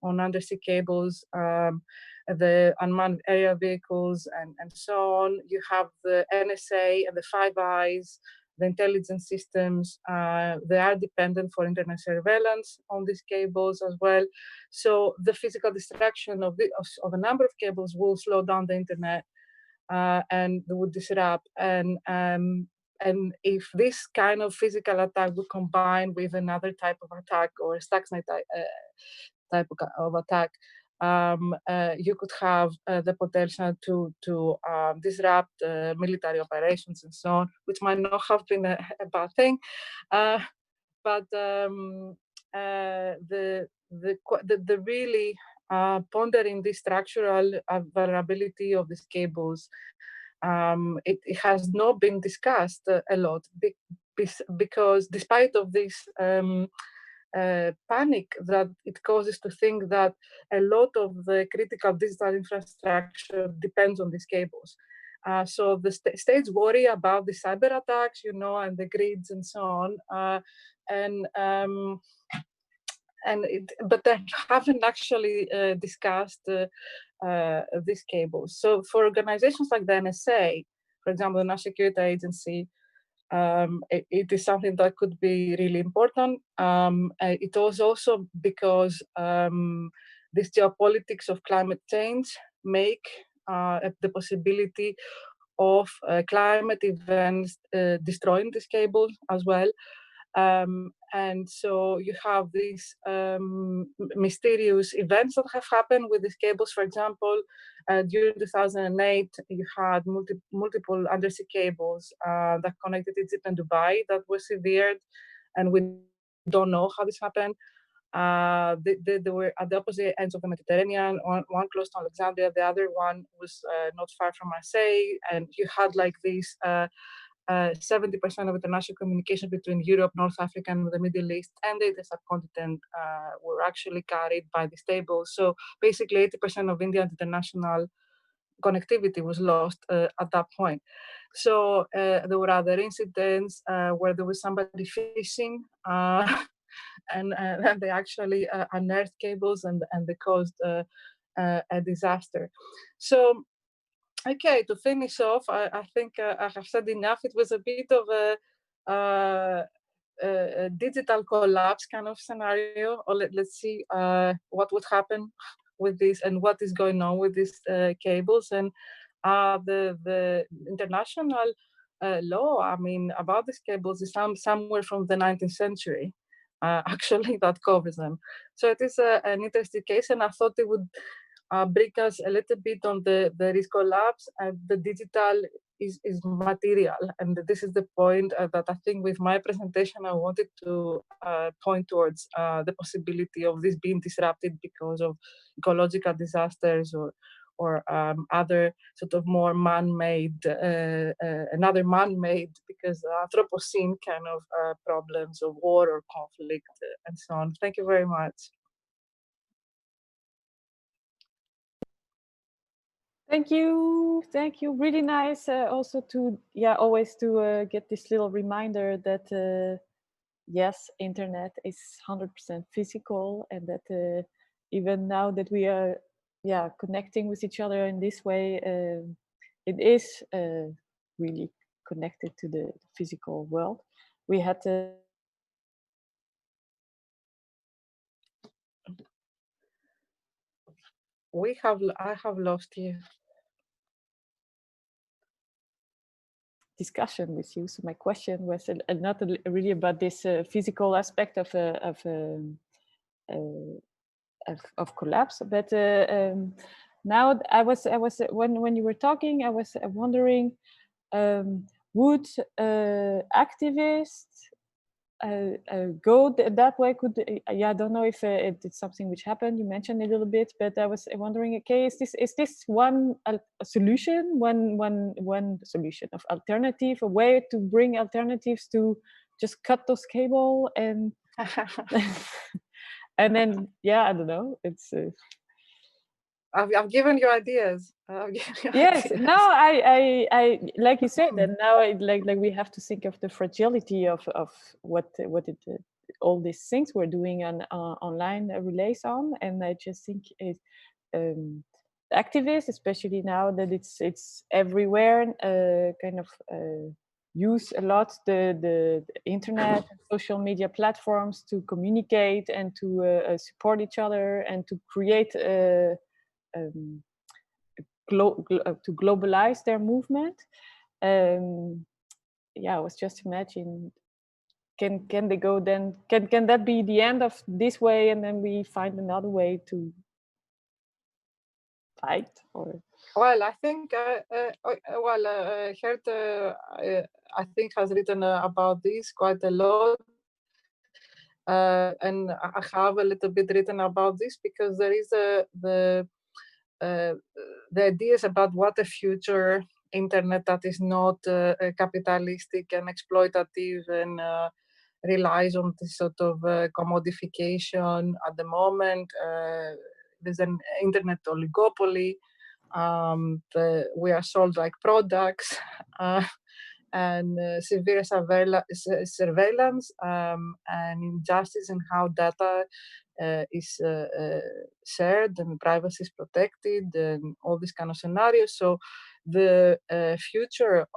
on undersea cables, the unmanned aerial vehicles, and so on. You have the NSA and the Five Eyes, the intelligence systems. They are dependent for internet surveillance on these cables as well. So the physical destruction of a number of cables will slow down the internet and would disrupt. And if this kind of physical attack would combine with another type of attack or a Stuxnet type of attack, you could have the potential to disrupt military operations and so on, which might not have been a bad thing. But the really pondering the structural vulnerability of these cables, it has not been discussed a lot because despite of this panic that it causes to think that a lot of the critical digital infrastructure depends on these cables. So the states worry about the cyber attacks, and the grids and so on. But they haven't actually discussed these cables. So for organizations like the NSA, for example, the National Security Agency, it is something that could be really important. It was also because this geopolitics of climate change make the possibility of climate events destroying these cables as well. And so you have these mysterious events that have happened with these cables. For example, during 2008, you had multiple undersea cables that connected Egypt and Dubai that were severed, and we don't know how this happened. They were at the opposite ends of the Mediterranean, one close to Alexandria, the other one was not far from Marseille, and you had like these 70% of international communication between Europe, North Africa, and the Middle East, and the subcontinent were actually carried by these cables. So basically 80% of India's international connectivity was lost at that point. So there were other incidents where there was somebody fishing and they actually unearthed cables and they caused a disaster. So, okay, to finish off, I think I have said enough. It was a bit of a digital collapse kind of scenario. Or let's see what would happen with this and what is going on with these cables. And the international law, I mean, about these cables is somewhere from the 19th century. Actually, that covers them. So it is an interesting case, and I thought it would bring us a little bit on the risk collapse, and the digital is material. And this is the point that I think with my presentation I wanted to point towards the possibility of this being disrupted because of ecological disasters or other sort of more man-made, another man-made, because Anthropocene kind of problems of war or conflict and so on. Thank you very much. Thank you. Really nice also to, always to get this little reminder that, yes, internet is 100% physical, and that even now that we are, connecting with each other in this way, it is really connected to the physical world. We had to. I have lost you. Discussion with you. So my question was not really about this physical aspect of collapse, but now I was when you were talking, I was wondering, would activists go that way? Could I don't know if it's something which happened. You mentioned a little bit, but I was wondering, okay, is this one a solution, one solution of alternative, a way to bring alternatives to just cut those cable and and then I don't know, it's I've given you ideas. Yes, ideas. no, I like you said, and now like we have to think of the fragility of what it all these things we're doing on online relays on, and I just think it activists, especially now that it's everywhere, kind of use a lot the internet and social media platforms to communicate and to support each other and to create to globalize their movement. I was just imagining, can they go then? Can that be the end of this way, and then we find another way to fight? Or well, I think Geert, I think has written about this quite a lot. And I have a little bit written about this because there is the ideas about what a future internet that is not capitalistic and exploitative and relies on this sort of commodification. At the moment, there's an internet oligopoly. We are sold like products. And severe surveillance and injustice in how data is shared and privacy is protected and all these kind of scenarios. So the future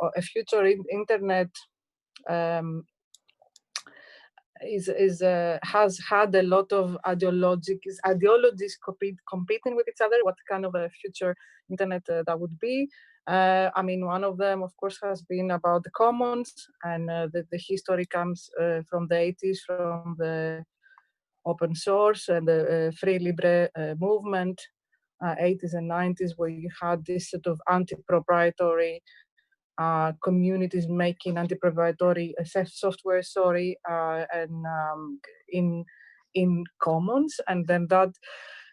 internet has had a lot of ideologies competing with each other. What kind of a future internet that would be? I mean, one of them, of course, has been about the commons, and the history comes from the 80s, from the open source and the free libre movement, 80s and 90s, where you had this sort of anti-proprietary communities making anti-proprietary software, and in commons, and then that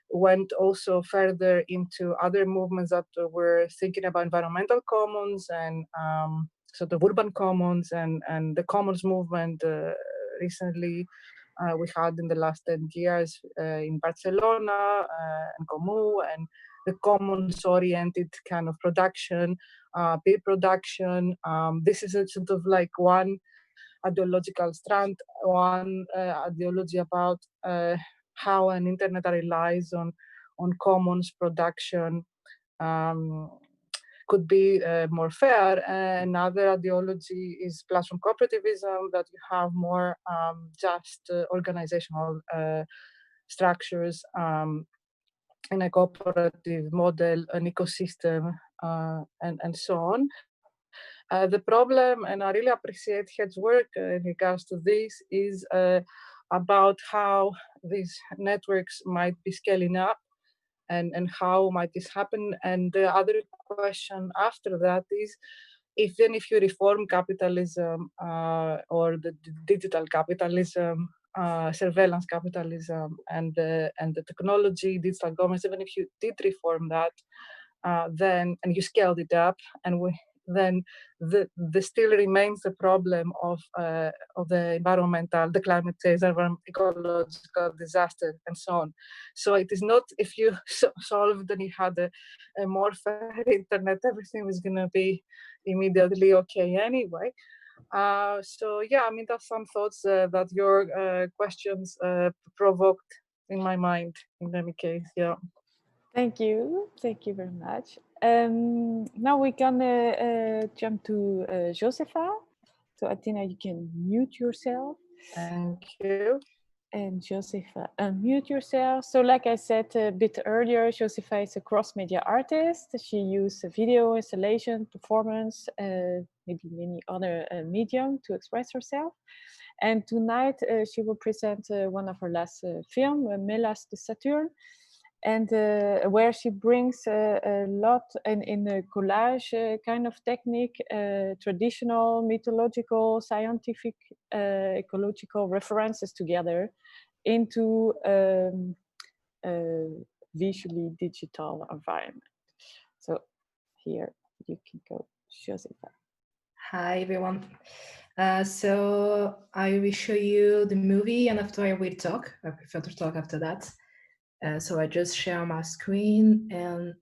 went also further into other movements that were thinking about environmental commons and sort of urban commons, and the commons movement recently we had in the last 10 years in Barcelona and Comú, and the commons-oriented kind of production, peer production. This is a sort of like one ideological strand, one ideology about how an internet relies on commons production could be more fair. Another ideology is platform cooperativism, that you have more just organizational structures in a cooperative model, an ecosystem, and so on. The problem, and I really appreciate Geert's work in regards to this, is about how these networks might be scaling up and how might this happen. And the other question after that is, even if you reform capitalism or the digital capitalism, surveillance capitalism, and the technology, digital governments, even if you did reform that, then and you scaled it up, and then the still remains the problem of the environmental, the climate change, ecological disaster, and so on. So it is not if you solved and you had a more fair internet, everything was going to be immediately okay anyway. So yeah, I mean, that's some thoughts that your questions provoked in my mind. In any case, yeah. Thank you very much. Now we're gonna jump to Josèfa. So Athina, you can mute yourself. Thank you. And Josèfa, unmute yourself. So like I said a bit earlier, Josèfa is a cross-media artist. She uses video installation, performance, maybe many other medium to express herself. And tonight she will present one of her last film, Mélas de Saturne, and where she brings a lot in a collage kind of technique, traditional, mythological, scientific, ecological references together into a visually digital environment. So here you can go, Josèfa. Hi, everyone. So I will show you the movie, and after I will talk. I prefer to talk after that. So I just share my screen and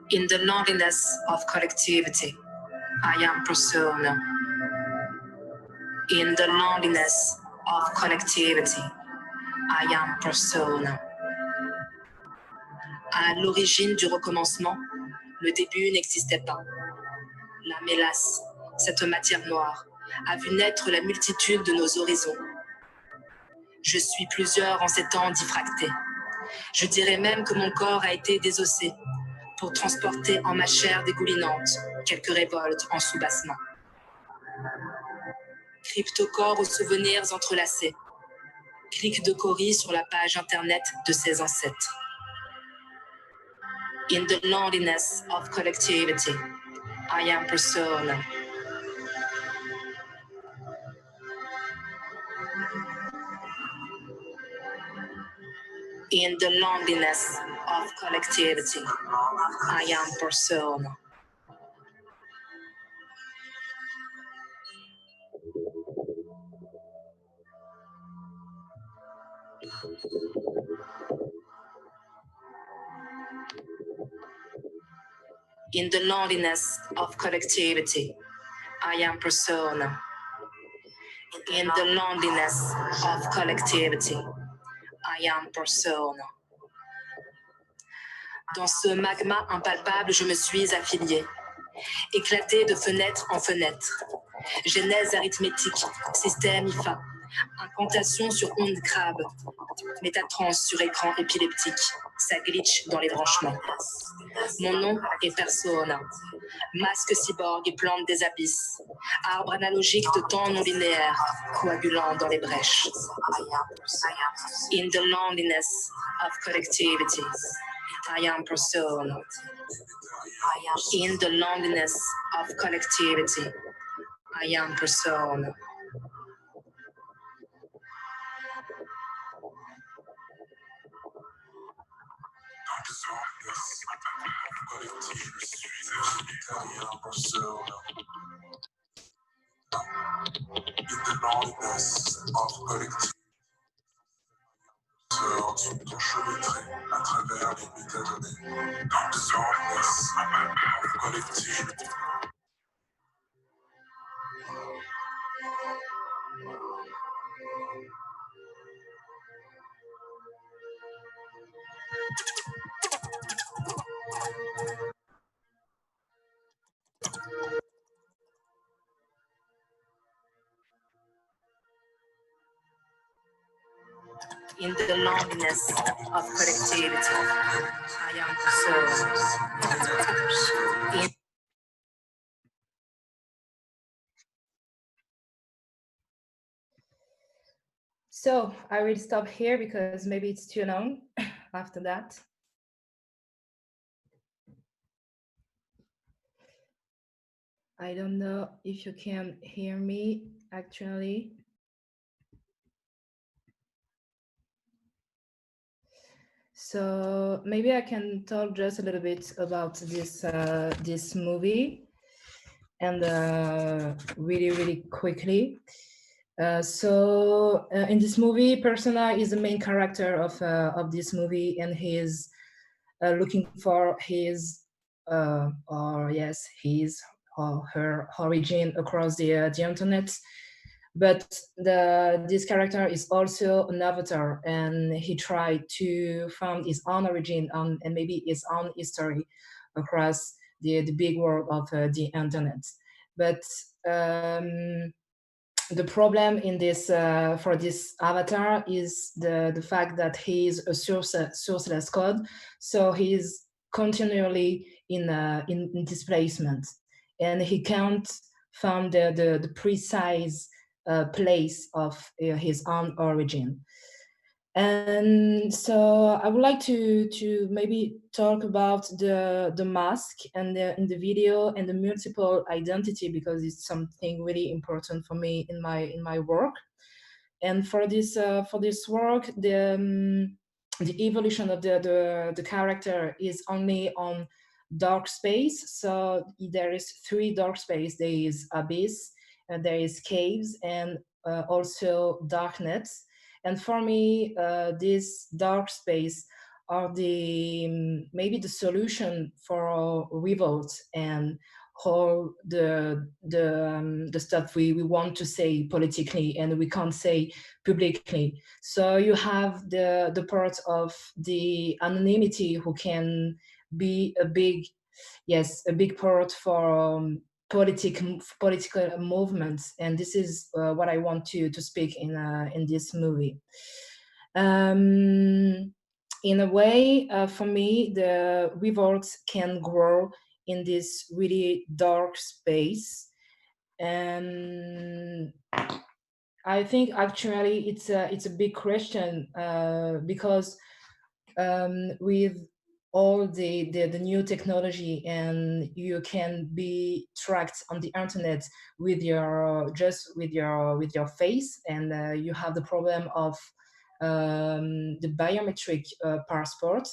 In the loneliness of collectivity, I am persona. In the loneliness of collectivity, I am persona. À l'origine du recommencement, le début n'existait pas. La mélasse, cette matière noire, a vu naître la multitude de nos horizons. Je suis plusieurs en ces temps diffractés. Je dirais même que mon corps a été désossé pour transporter en ma chair dégoulinante quelques révoltes en soubassement. Cryptocorps aux souvenirs entrelacés. Clic de Cory sur la page internet de ses ancêtres. In the loneliness of collectivity, I am persona. In the loneliness of collectivity, I am persona. In the loneliness of collectivity, I am persona. In the loneliness of collectivity, I am persona. Dans ce magma impalpable, je me suis affiliée, éclatée de fenêtre en fenêtre. Genèse arithmétique, système IFA, incantation sur onde crabe, métatrans sur écran épileptique, ça glitch dans les branchements. Mon nom est Persona, masque cyborg et plante des abysses, arbre analogique de temps non linéaire, coagulant dans les brèches. In the loneliness of collectivity, I am Persona. In the loneliness of collectivity, I am Persona. In the loneliness of collectivity, sont enchevêtrés à travers les métadonnées. Dans the loneliness of collectivity. In the loneliness of collectivity, I am Persona. So I will stop here because maybe it's too long after that. I don't know if you can hear me actually. So maybe I can talk just a little bit about this movie and really quickly. So in this movie, Persona is the main character of this movie, and he is looking for his or her origin across the internet, but this character is also an avatar, and he tried to find his own origin and maybe his own history across the big world of the internet. But the problem in this for this avatar is the fact that he is a sourceless code, so he is continually in displacement, and he can't find the precise place of his own origin. And so I would like to maybe talk about the mask and in the video and the multiple identity, because it's something really important for me in my work. And for this work, the evolution of the character is only on dark space. So there is 3 dark space. There is abyss, there is caves, and also darknets. And for me, this dark space are the maybe the solution for revolt and all the stuff we want to say politically and we can't say publicly. So you have the part of the anonymity who can be a big part for political movements, and this is what I want to speak in this movie. In a way, for me, the revolts can grow in this really dark space, and I think actually it's a big question because with all the new technology, and you can be tracked on the internet with your with your face, and you have the problem of the biometric passport.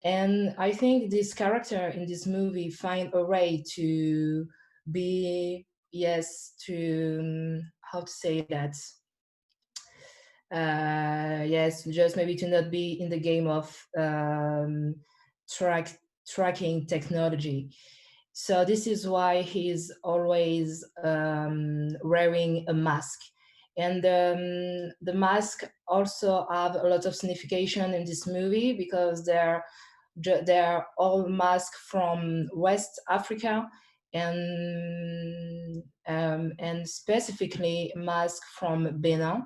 And I think this character in this movie find a way to be, to how to say that, just maybe to not be in the game of tracking technology. So this is why he's always wearing a mask. And the mask also have a lot of signification in this movie, because they're all masks from West Africa, and specifically mask from Benin,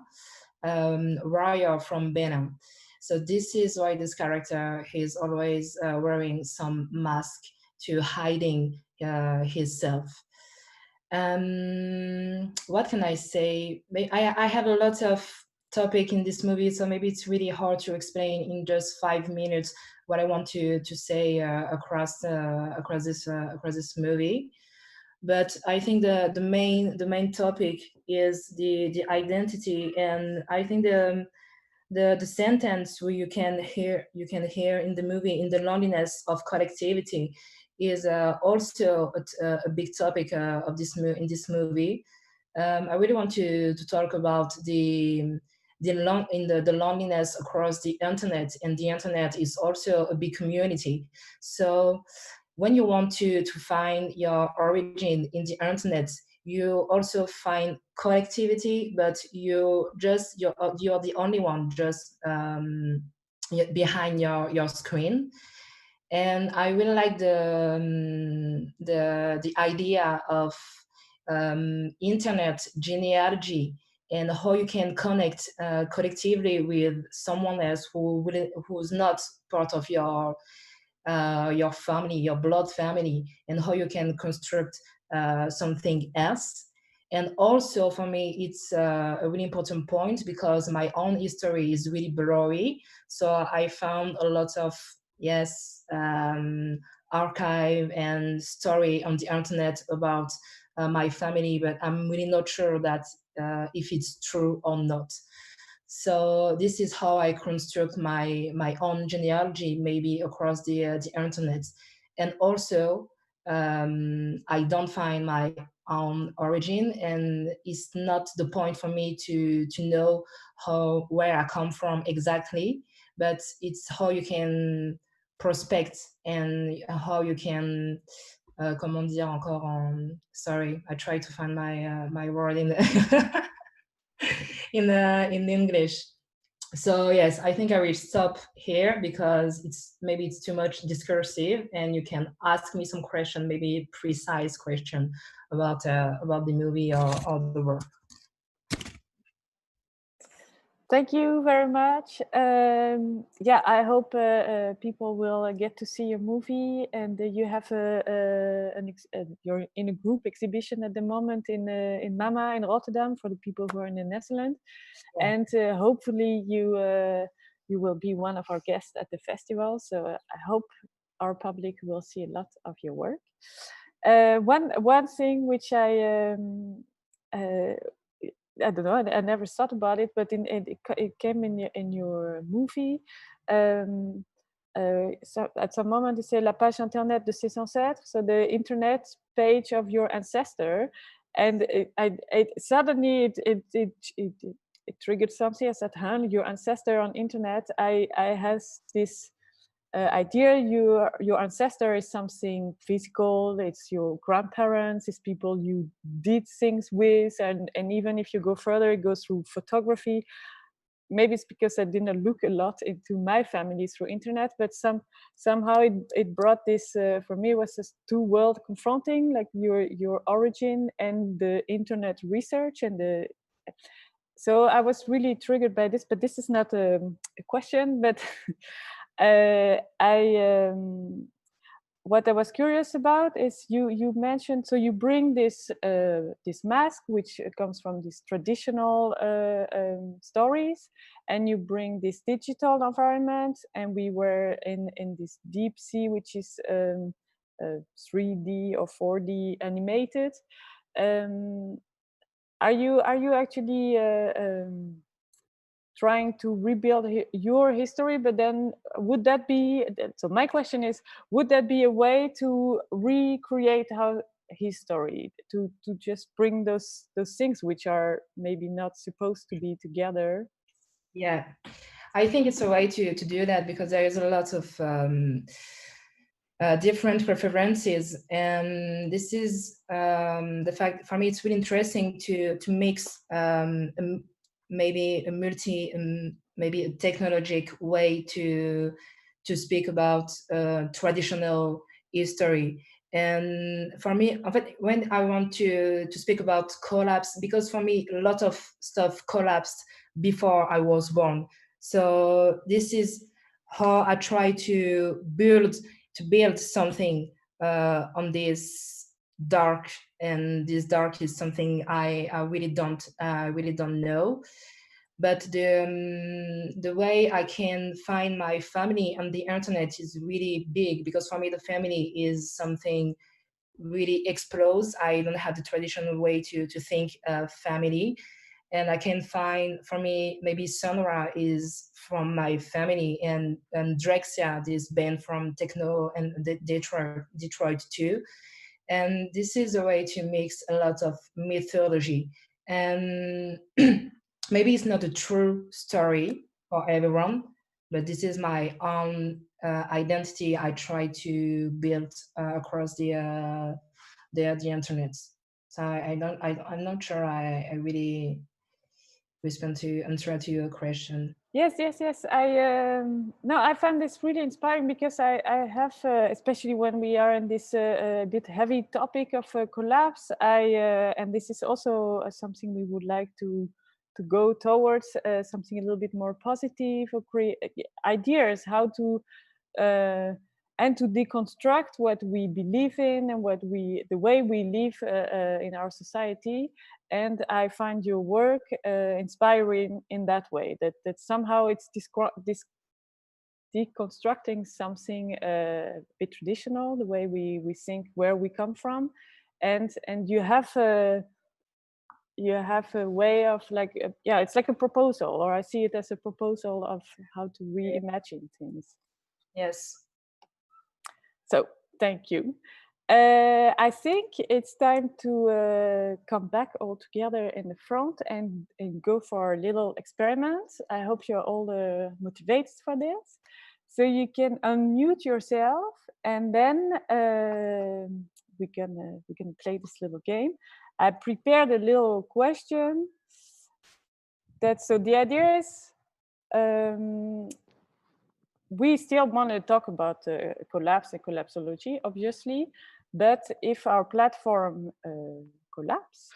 warrior from Benin. So this is why this character is always wearing some mask to hiding himself. What can I say? I have a lot of topic in this movie, so maybe it's really hard to explain in just 5 minutes what I want to say across this movie. But I think the main topic is the identity, and I think the sentence where you can hear in the movie, in the loneliness of collectivity, is also a big topic of in this movie. I really want to talk about the loneliness across the internet, and the internet is also a big community. So when you want to find your origin in the internet, you also find collectivity, but you're the only one just behind your screen. And I really like the idea of internet genealogy, and how you can connect collectively with someone else who's not part of your family, your blood family, and how you can construct something else. And also for me, it's a really important point, because my own history is really blurry. So I found a lot of archive and story on the internet about my family, but I'm really not sure that if it's true or not. So this is how I construct my own genealogy, maybe across the internet. And also, I don't find my own origin, and it's not the point for me to know where I come from exactly, but it's how you can prospect, and how you can comment dire encore sorry, I try to find my word in in English. So yes, I think I will stop here because maybe it's too much discursive, and you can ask me some question, maybe precise question about the movie or the work. Thank you very much. Yeah, I hope people will get to see your movie, and you have you're in a group exhibition at the moment in Mama in Rotterdam for the people who are in the Netherlands, Yeah. and hopefully you will be one of our guests at the festival. So I hope our public will see a lot of your work. One thing which I don't know. I never thought about it, but it came in your movie. So at some moment, you say la page internet de ses ancêtres, so the internet page of your ancestor, and suddenly it triggered something. I said, "Huh, your ancestor on internet." I has this idea your ancestor is something physical. It's your grandparents, it's people you did things with, and even if you go further, it goes through photography. Maybe it's because I didn't look a lot into my family through internet, but somehow it brought this for me was this two world confronting, like your origin and the internet research and the. So I was really triggered by this, but this is not a question, but what I was curious about is you mentioned, so you bring this this mask which comes from these traditional stories, and you bring this digital environment, and we were in this deep sea which is 3D or 4D animated. Are you actually trying to rebuild your history, but then would that be, so my question is, would that be a way to recreate how history, to just bring those things which are maybe not supposed to be together? Yeah, I think it's a way to do that, because there is a lot of different preferences, and this is the fact. For me, it's really interesting to mix maybe a maybe a technologic way to speak about traditional history. And for me, in fact, when I want to speak about collapse, because for me a lot of stuff collapsed before I was born. So this is how I try to build something on this dark, and this dark is something I really don't know. But the way I can find my family on the internet is really big, because for me the family is something really exposed. I don't have the traditional way to think family, and I can find, for me, maybe Sonra is from my family, and Drexia, this band from Techno and Detroit too. And this is a way to mix a lot of mythology. And maybe it's not a true story for everyone, but this is my own identity I try to build across the internet. So I'm not sure I really respond to answer to your question. Yes. I find this really inspiring, because I have, especially when we are in this bit heavy topic of collapse, and this is also something we would like to go towards, something a little bit more positive, or create ideas how to and to deconstruct what we believe in and the way we live in our society. And I find your work inspiring in that way, that somehow it's deconstructing something a bit traditional, the way we think, where we come from, and you have a way of, like, it's like a proposal, or I see it as a proposal of how to reimagine things. Yes. So thank you. I think it's time to come back all together in the front and go for a little experiment. I hope you're all motivated for this. So you can unmute yourself, and then we can play this little game. I prepared a little question. so the idea is we still want to talk about collapse and collapsology, obviously, but if our platform collapse,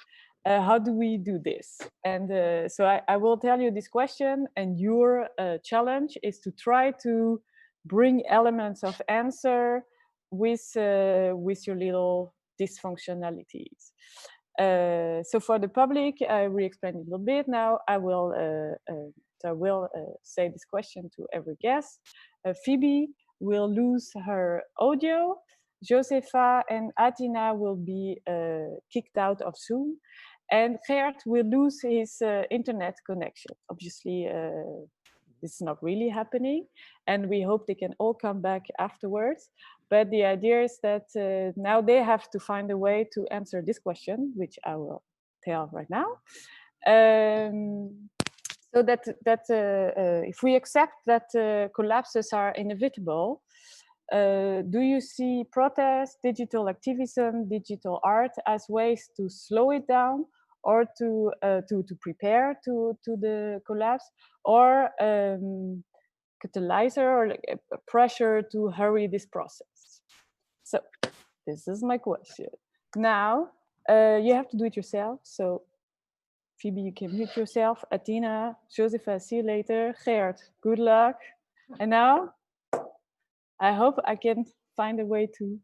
how do we do this? And so I will tell you this question, and your challenge is to try to bring elements of answer with your little dysfunctionalities. So for the public, I re-explained a little bit now. I will say this question to every guest. Phoebe will lose her audio. Josèfa and Athina will be kicked out of Zoom. And Geert will lose his internet connection. Obviously, this is not really happening. And we hope they can all come back afterwards. But the idea is that now they have to find a way to answer this question, which I will tell right now. So that if we accept that collapses are inevitable, do you see protest, digital activism, digital art as ways to slow it down, or to prepare to the collapse, or catalyzer, or like a pressure to hurry this process? So this is my question. Now you have to do it yourself. So Phoebe, you can mute yourself. Athina, Josèfa, see you later. Geert, good luck. And now, I hope I can find a way to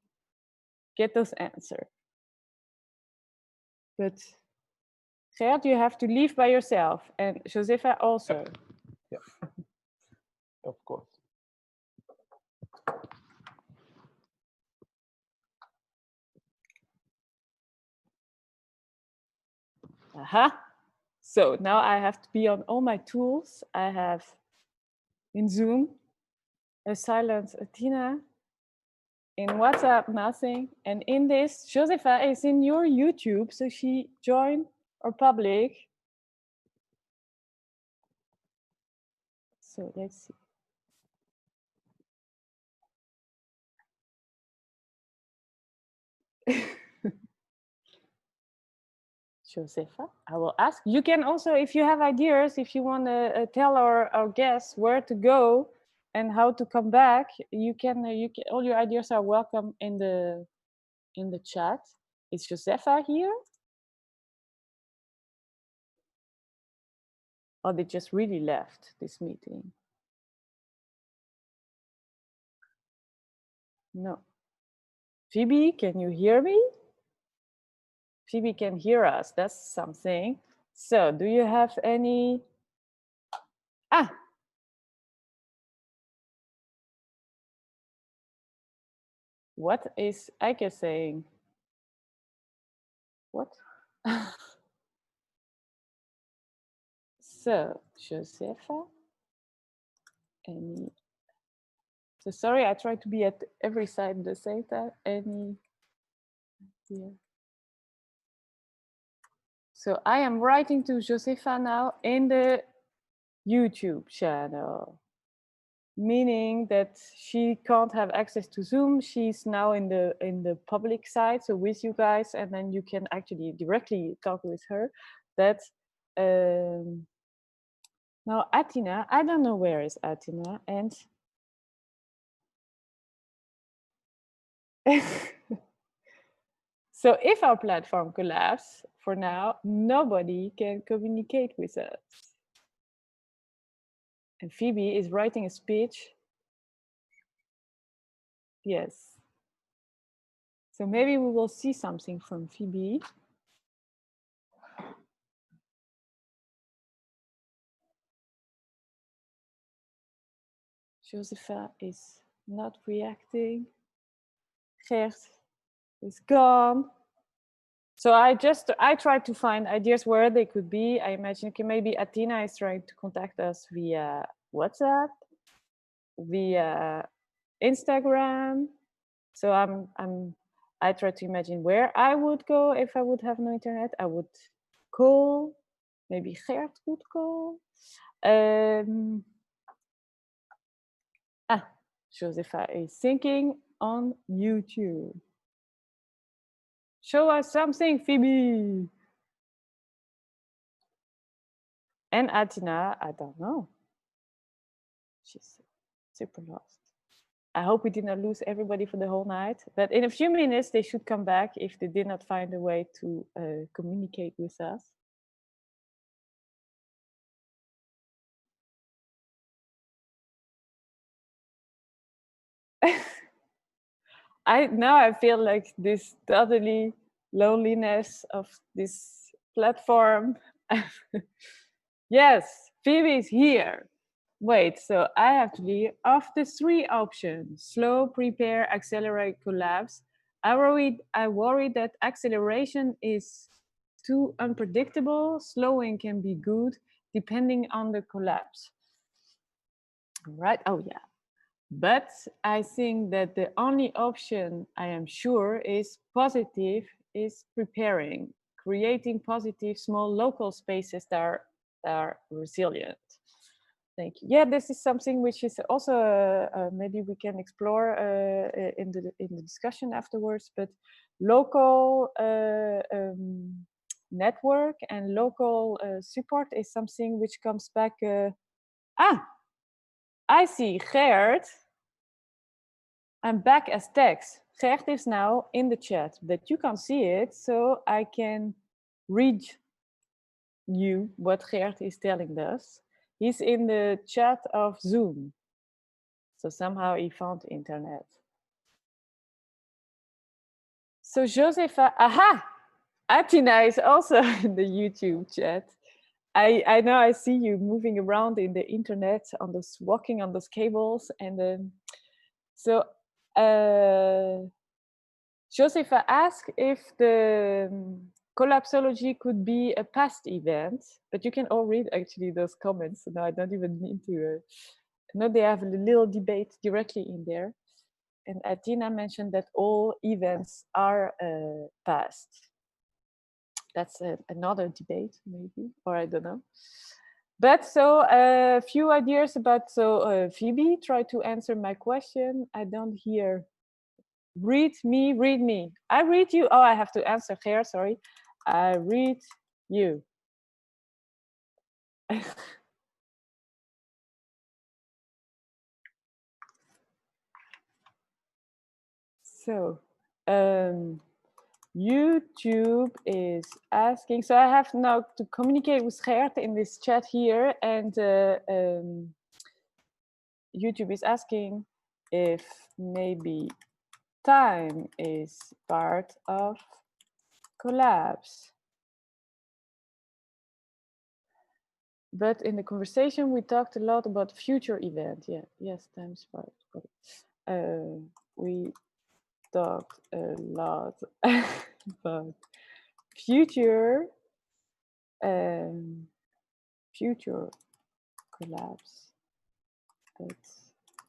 get those answers. But Geert, you have to leave by yourself, and Josèfa also. Yeah, of course. Aha. So now I have to be on all my tools. I have in Zoom a silent Athina. In WhatsApp, nothing. And in this, Josèfa is in your YouTube, so she joined our public. So let's see. Josèfa, I will ask. You can also, if you have ideas, if you want to tell our guests where to go and how to come back, you can. All your ideas are welcome in the chat. Is Josèfa here? Or they just really left this meeting? No. Phoebe, can you hear me? Phoebe can hear us. That's something. So, do you have any? Ah. What is Eike saying? What? So, Josèfa, any? So sorry, I try to be at every side at the same time. Any? Yeah. So I am writing to Josèfa now in the YouTube channel, meaning that she can't have access to Zoom. She's now in the public side, so with you guys, and then you can actually directly talk with her. That now Athina, I don't know where is Athina, and so if our platform collapses, for now, nobody can communicate with us. And Phoebe is writing a speech. Yes. So maybe we will see something from Phoebe. Josèfa is not reacting. Geert is gone. So I tried to find ideas where they could be. I imagine maybe Athina is trying to contact us via WhatsApp, via Instagram. So I try to imagine where I would go if I would have no internet. I would call. Maybe Geert would call. Josèfa is thinking on YouTube. Show us something, Phoebe. And Athina, I don't know. She's super lost. I hope we did not lose everybody for the whole night. But in a few minutes, they should come back if they did not find a way to communicate with us. I feel like this totally loneliness of this platform. Yes, Phoebe is here. Wait, so I have to be of the three options: slow, prepare, accelerate, collapse. I worry that acceleration is too unpredictable. Slowing can be good depending on the collapse. Right? Oh yeah. But I think that the only option I am sure is positive is preparing, creating positive small local spaces that are resilient. Thank you. Yeah, this is something which is also maybe we can explore in the discussion afterwards. But local network and local support is something which comes back. I see Geert. I'm back as text. Geert is now in the chat, but you can't see it, so I can read you what Geert is telling us. He's in the chat of Zoom. So somehow he found internet. So Josèfa, aha! Athina is also in the YouTube chat. I know I see you moving around in the internet on those walking on those cables, and so Josèfa asked if the collapsology could be a past event, but you can all read actually those comments. So now I don't even need to. No, they have a little debate directly in there. And Athina mentioned that all events are past. That's another debate, maybe, or I don't know. But so a few ideas about, so Phoebe, try to answer my question. I don't hear. Read me, read me. I read you. Oh, I have to answer here, sorry. I read you. So, YouTube is asking, so I have now to communicate with Geert in this chat here, and YouTube is asking if maybe time is part of collapse. But in the conversation, we talked a lot about future event. Yeah, yes, time is part of collapse. We talked a lot about future future collapse that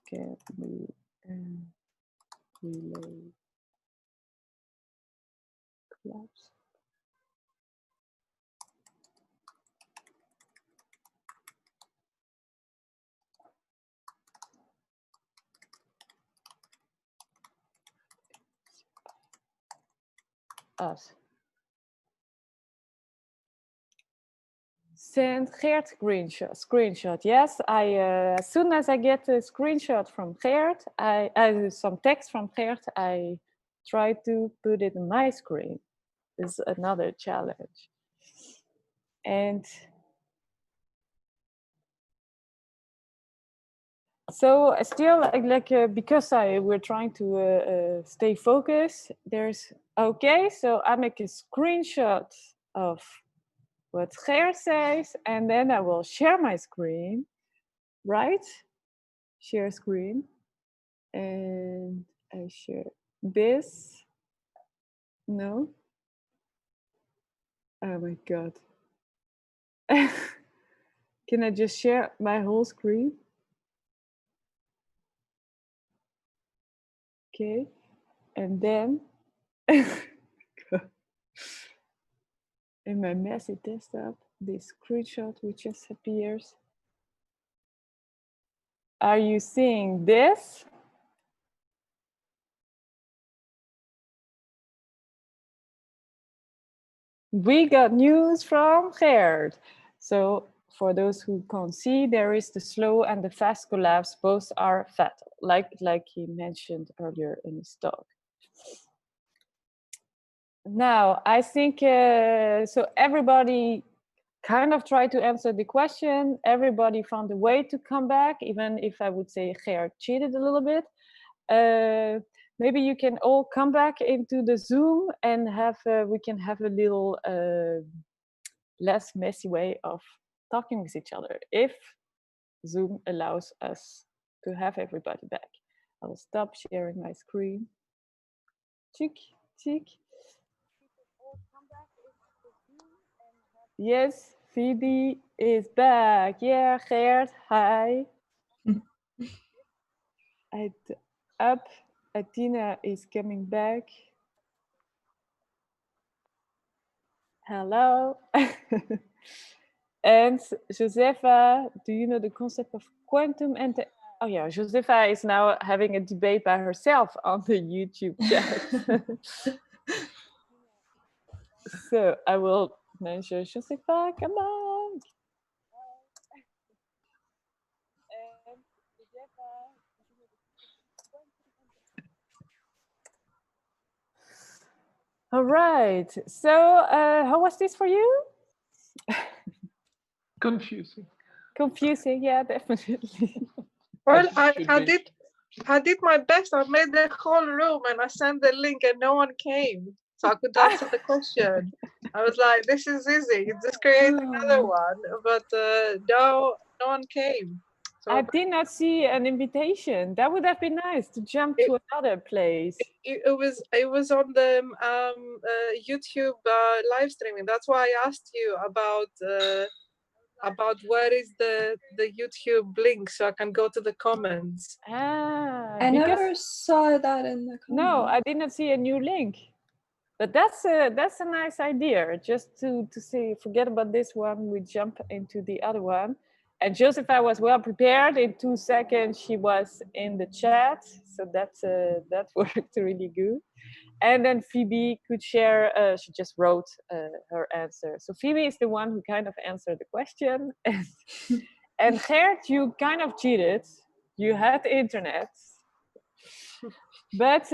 can be relay collapse. Us. Send Geert screenshot. Yes, I as soon as I get a screenshot from Geert, some text from Geert, I try to put it in my screen. This is another challenge. And so still because we're trying to stay focused, there's okay, so I make a screenshot of what Geert says, and then I will share my screen, right? Share screen, and I share this. No. Oh my God. Can I just share my whole screen? Okay. And then in my messy desktop, this screenshot which just appears. Are you seeing this? We got news from Geert. So for those who can't see, there is the slow and the fast collapse. Both are fatal, like he mentioned earlier in his talk. Now, I think, so everybody kind of tried to answer the question. Everybody found a way to come back, even if I would say Geert cheated a little bit. Maybe you can all come back into the Zoom and we can have a little less messy way of talking with each other, if Zoom allows us to have everybody back. I will stop sharing my screen. Cheek, cheek. Yes, Phoebe is back. Yeah, Geert, hi. Up, Athina is coming back. Hello. And Josèfa, do you know the concept of quantum and oh yeah, Josèfa is now having a debate by herself on the YouTube chat. So I will mention Josèfa, come on. All right. So how was this for you? Confusing. Confusing, yeah, definitely. Well, I did my best. I made the whole room and I sent the link and no one came. So I could answer the question. I was like, this is easy. Just create another one. But no one came. So I did not see an invitation. That would have been nice to jump to another place. It was on the YouTube live streaming. That's why I asked you about where is the YouTube link so I can go to the comments. I never saw that in the comments. No, I did not see a new link. But that's a nice idea. Just to say, forget about this one, we jump into the other one. And Josèfa was well prepared. In 2 seconds, she was in the chat. So that worked really good. And then Phoebe could share, she just wrote her answer. So Phoebe is the one who kind of answered the question. And Geert, you kind of cheated. You had the internet. But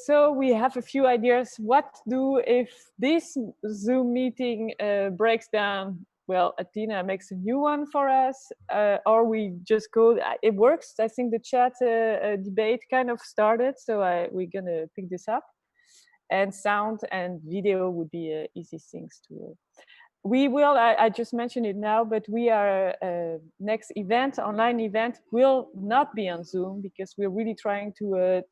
so we have a few ideas. What to do if this Zoom meeting breaks down? Well, Athina makes a new one for us, or we just go. It works. I think the chat debate kind of started, so we're gonna pick this up. And sound and video would be easy things to. We will. I just mentioned it now, but we are next event, online event, will not be on Zoom because we're really trying to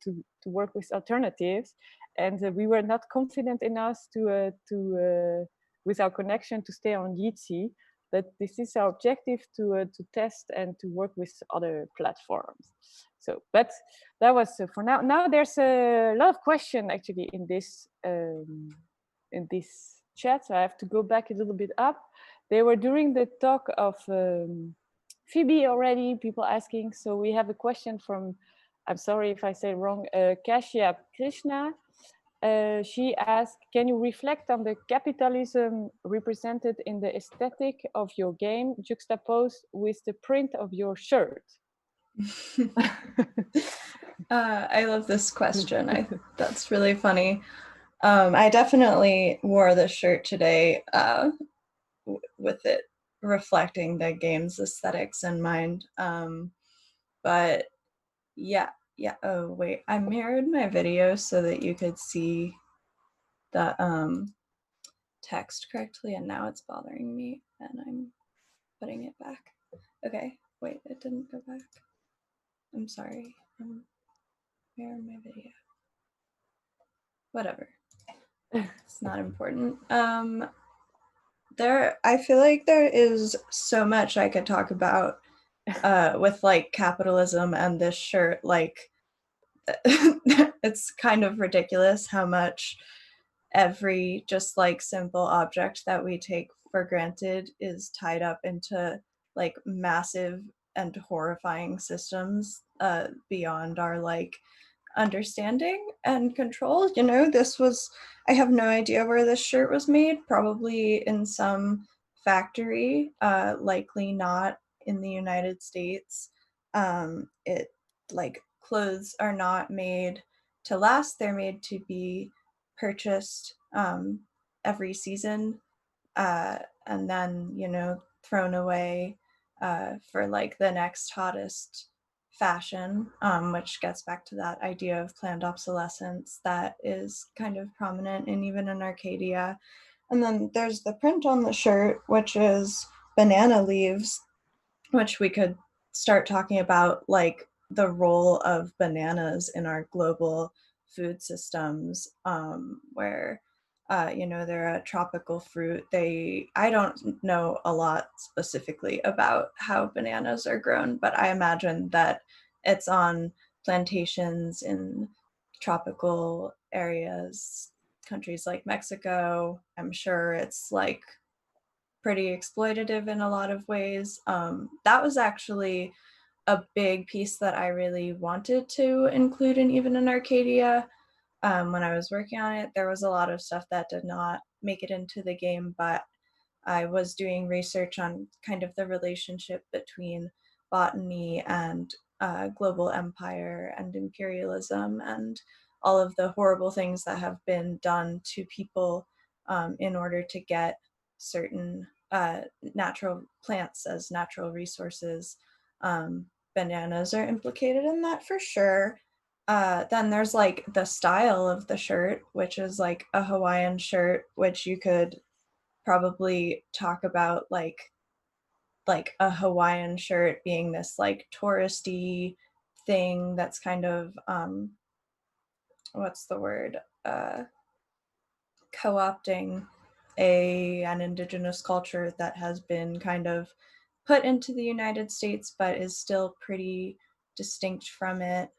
work with alternatives, and we were not confident enough to with our connection to stay on Jitsi. But this is our objective to test and to work with other platforms. So, but that was for now. Now there's a lot of question actually in this chat, so I have to go back a little bit up. They were during the talk of Phoebe already, people asking. So we have a question from, I'm sorry if I say it wrong, Kashya Krishna. She asked, can you reflect on the capitalism represented in the aesthetic of your game juxtaposed with the print of your shirt? I love this question. That's really funny. I definitely wore this shirt today with it reflecting the game's aesthetics in mind. But yeah. Oh, wait. I mirrored my video so that you could see the text correctly, and now it's bothering me, and I'm putting it back. Okay. Wait, it didn't go back. I'm sorry. Mirror my video. Whatever. It's not important. I feel like there is so much I could talk about with like capitalism and this shirt. Like it's kind of ridiculous how much every just like simple object that we take for granted is tied up into like massive and horrifying systems beyond our like understanding and control. You know, I have no idea where this shirt was made, probably in some factory, likely not in the United States. It like clothes are not made to last, they're made to be purchased every season, and then, you know, thrown away for like the next hottest fashion, which gets back to that idea of planned obsolescence that is kind of prominent and even in Arcadia. And then there's the print on the shirt, which is banana leaves, which we could start talking about, like the role of bananas in our global food systems, where you know, they're a tropical fruit. I don't know a lot specifically about how bananas are grown, but I imagine that it's on plantations in tropical areas, countries like Mexico. I'm sure it's like pretty exploitative in a lot of ways. That was actually a big piece that I really wanted to include in Even in Arcadia. When I was working on it, there was a lot of stuff that did not make it into the game, but I was doing research on kind of the relationship between botany and global empire and imperialism and all of the horrible things that have been done to people in order to get certain natural plants as natural resources. Bananas are implicated in that for sure. Then there's like the style of the shirt, which is like a Hawaiian shirt, which you could probably talk about like a Hawaiian shirt being this like touristy thing that's kind of what's the word, co-opting an indigenous culture that has been kind of put into the United States but is still pretty distinct from it.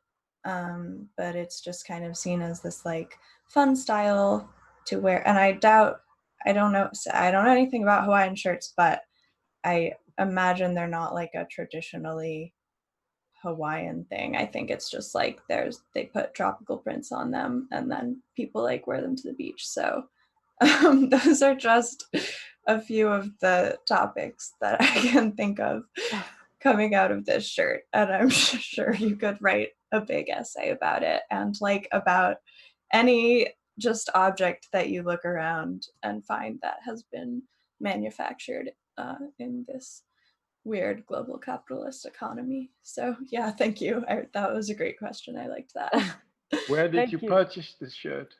But it's just kind of seen as this like fun style to wear. And I don't know anything about Hawaiian shirts, but I imagine they're not like a traditionally Hawaiian thing. I think it's just like they put tropical prints on them and then people like wear them to the beach. So those are just a few of the topics that I can think of coming out of this shirt. And I'm sure you could write a big essay about it and like about any just object that you look around and find that has been manufactured in this weird global capitalist economy. So yeah, thank you. That was a great question. I liked that. Where did you purchase this shirt?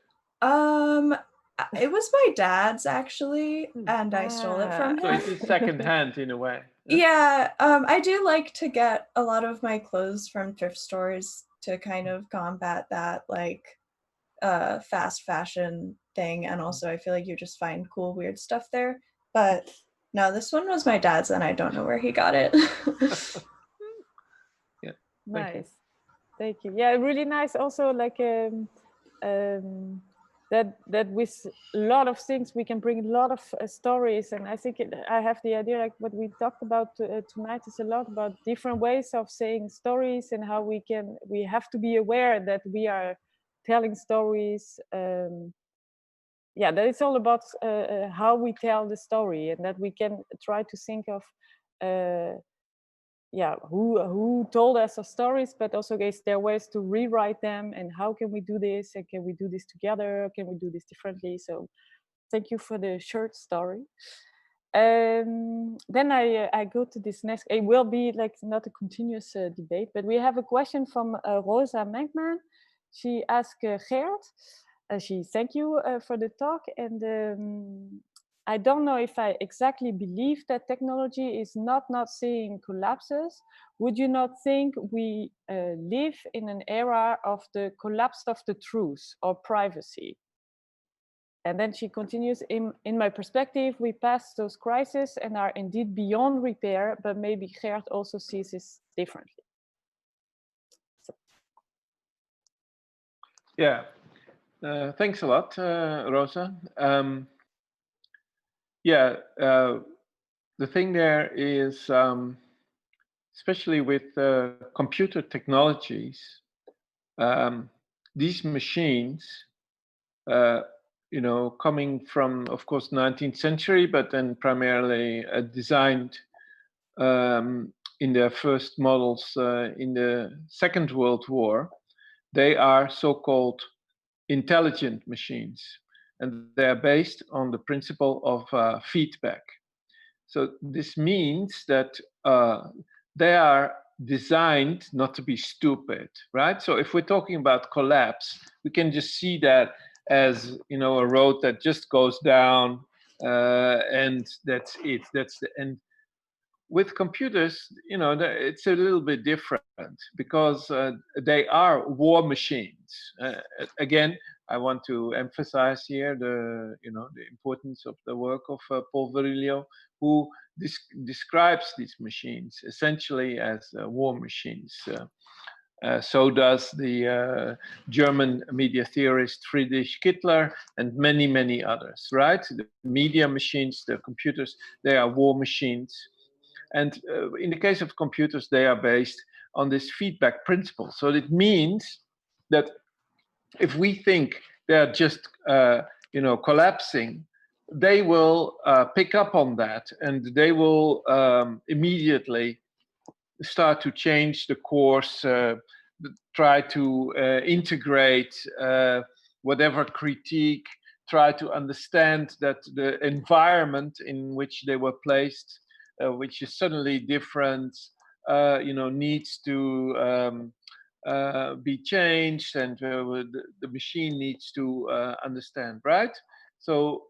It was my dad's actually, and I stole it from him. So it is secondhand in a way. Yeah, I do like to get a lot of my clothes from thrift stores to kind of combat that like fast fashion thing, and also I feel like you just find cool weird stuff there. But no, this one was my dad's and I don't know where he got it. Yeah. Nice. Thank you. Yeah, really nice. Also, like that with a lot of things we can bring a lot of stories, and I think I have the idea like what we talked about tonight is a lot about different ways of saying stories and how we have to be aware that we are telling stories. Yeah, that it's all about how we tell the story, and that we can try to think of yeah, who told us our stories, but also is there ways to rewrite them, and how can we do this, and can we do this together, can we do this differently? So thank you for the short story. Then I go to this next. It will be like not a continuous debate, but we have a question from Rosa Menkman. She asked Geert. She thank you for the talk, and I don't know if I exactly believe that technology is not seeing collapses. Would you not think we live in an era of the collapse of the truth or privacy? And then she continues, in my perspective, we passed those crises and are indeed beyond repair, but maybe Geert also sees this differently. So. Yeah, thanks a lot, Rosa. Yeah, the thing there is, especially with computer technologies, these machines coming from, of course, 19th century, but then primarily designed in their first models in the Second World War. They are so-called intelligent machines, and they are based on the principle of feedback. So this means that they are designed not to be stupid, right? So if we're talking about collapse, we can just see that as a road that just goes down, and that's it. That's the end. With computers, it's a little bit different because they are war machines. Again, I want to emphasize here the importance of the work of Paul Virilio, who describes these machines essentially as war machines. So does the German media theorist Friedrich Kittler and many, many others, right? The media machines, the computers, they are war machines. And in the case of computers, they are based on this feedback principle. So it means that if we think they're just collapsing, they will pick up on that, and they will immediately start to change the course, try to integrate whatever critique, try to understand that the environment in which they were placed, which is suddenly different, needs to be changed, and the machine needs to understand, right? So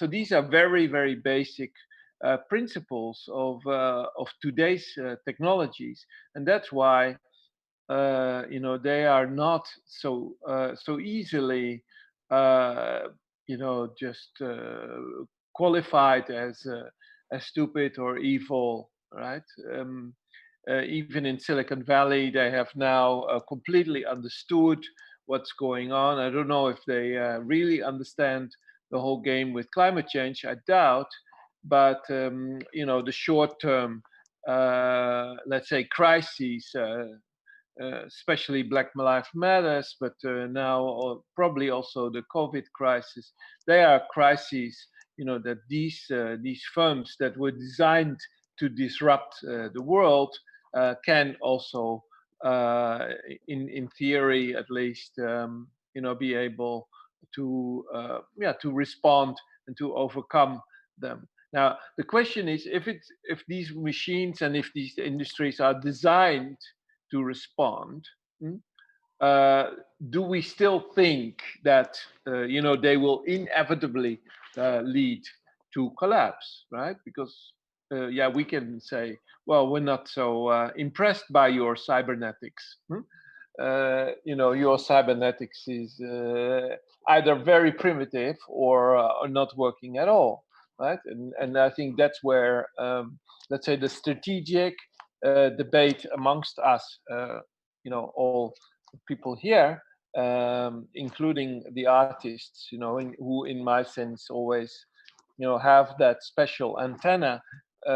these are very, very basic principles of today's technologies, and that's why they are not so easily just qualified as stupid or evil, right? Even in Silicon Valley, they have now completely understood what's going on. I don't know if they really understand the whole game with climate change. I doubt, but the short-term, let's say, crises, especially Black Lives Matters, but now probably also the COVID crisis. They are crises, that these firms that were designed to disrupt the world can also, in theory at least, be able to respond and to overcome them. Now the question is, if these machines and if these industries are designed to respond, do we still think that they will inevitably lead to collapse, right? Because we can say, well, we're not so impressed by your cybernetics. Your cybernetics is either very primitive or not working at all, right? And I think that's where, let's say, the strategic debate amongst us, all people here, including the artists, who, in my sense, always, have that special antenna. They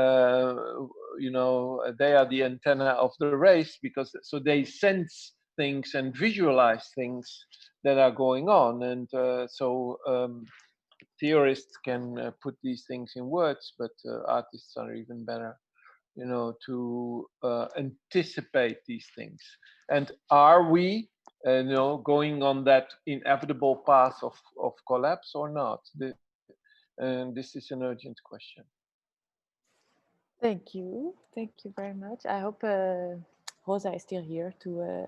are the antenna of the race, because so they sense things and visualize things that are going on, and theorists can put these things in words, but artists are even better, to anticipate these things. And are we, going on that inevitable path of collapse or not? And this is an urgent question. Thank you very much. I hope Rosa is still here to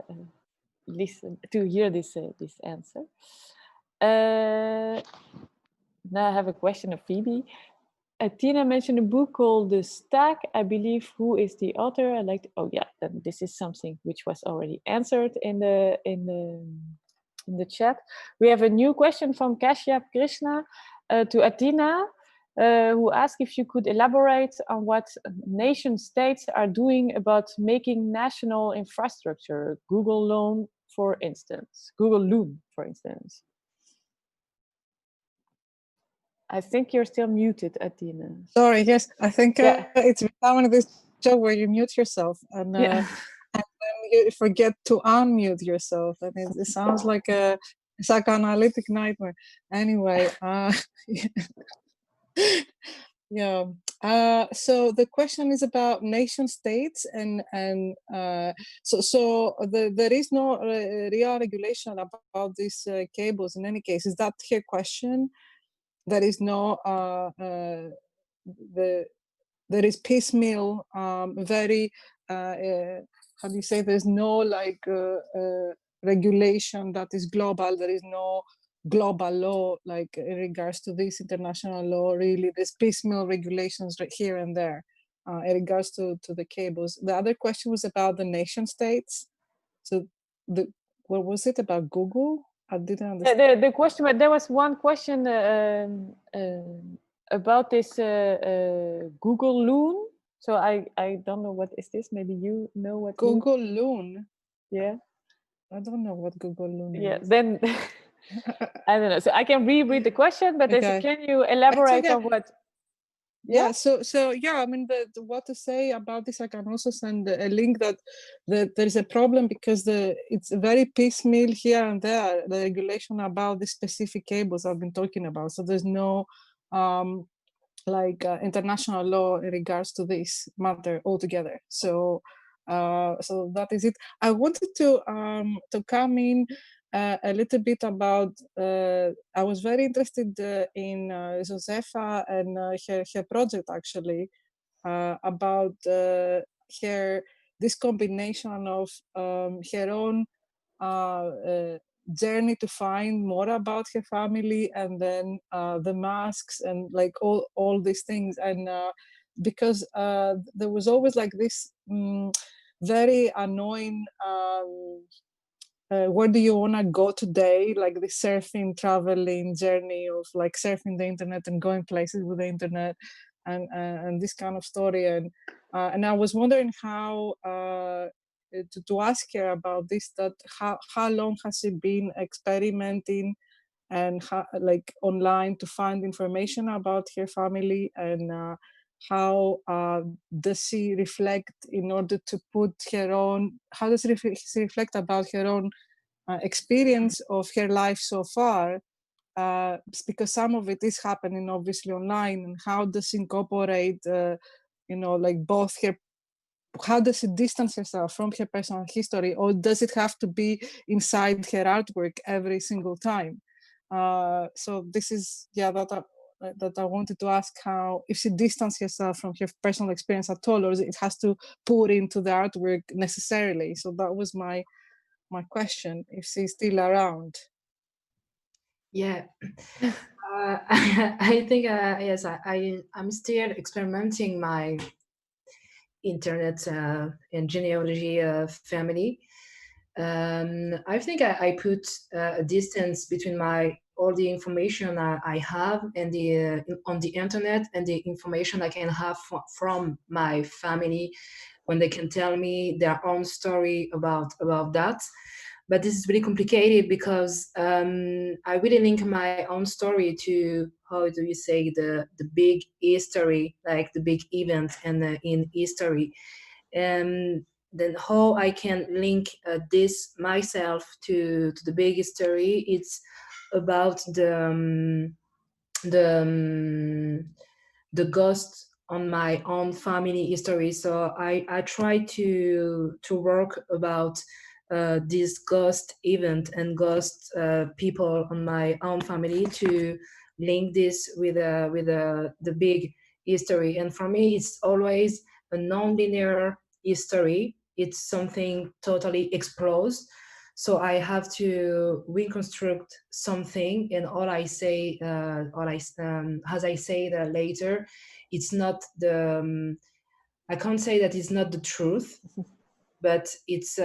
listen to hear this answer. Now I have a question of Phoebe. Athina mentioned a book called The Stack. I believe. Who is the author? I like. Then this is something which was already answered in the chat. We have a new question from Kashyap Krishna to Athina, who asked if you could elaborate on what nation states are doing about making national infrastructure. Google Loan, for instance. I think you're still muted, Athina. Sorry, yes. I think it's becoming this show where you mute yourself and then you forget to unmute yourself. And it sounds like a psychoanalytic nightmare. Anyway, yeah. So the question is about nation states, and so there is no real regulation about these cables. In any case, is that her question? There is no there is piecemeal, very how do you say? There's no like regulation that is global. There is no global law like in regards to this international law. Really, there's piecemeal regulations right here and there in regards to the cables. The other question was about the nation states. So what was it about Google? I didn't understand. The question, but there was one question about this Google Loon. So I don't know what is this. Maybe you know what Google Loon. Yeah. I don't know what Google Loon is. Yeah. Then I don't know. So I can reread the question, but Okay. can you elaborate okay. on what? Yeah. So yeah, I mean, the what to say about this? I can also send a link that there's a problem because it's very piecemeal here and there. The regulation about the specific cables I've been talking about. So there's no like international law in regards to this matter altogether. So so that is it. I wanted to come in a little bit about. I was very interested in Josèfa and her project actually about her this combination of her own journey to find more about her family, and then the masks and like all these things. And because there was always like this very annoying where do you want to go today, like the surfing traveling journey of like surfing the internet and going places with the internet and this kind of story. And I was wondering how to ask her about this, that how long has she been experimenting and how, like online to find information about her family, and how does she reflect in order to put her own, how does she reflect about her own experience of her life so far, because some of it is happening obviously online, and how does she incorporate you know, like both her, how does she distance herself from her personal history, or does it have to be inside her artwork every single time? So this is, yeah, that I wanted to ask, how, if she distances herself from her personal experience at all, or it has to pour into the artwork necessarily. So that was my question, if she's still around. Yeah, I think yes, I'm still experimenting my internet and genealogy family. I think I put a distance between all the information I have and the on the internet and the information I can have from my family, when they can tell me their own story about that. But this is really complicated because I really link my own story to, how do you say, the big history, like the big event and in history. And then how I can link this myself to the big history. It's about the ghost on my own family history. So I try to work about this ghost event and ghost people on my own family, to link this with the big history. And for me, it's always a non-linear history. It's something totally exposed. So I have to reconstruct something, and all I say, as I say that later, it's not the. I can't say that it's not the truth, but it's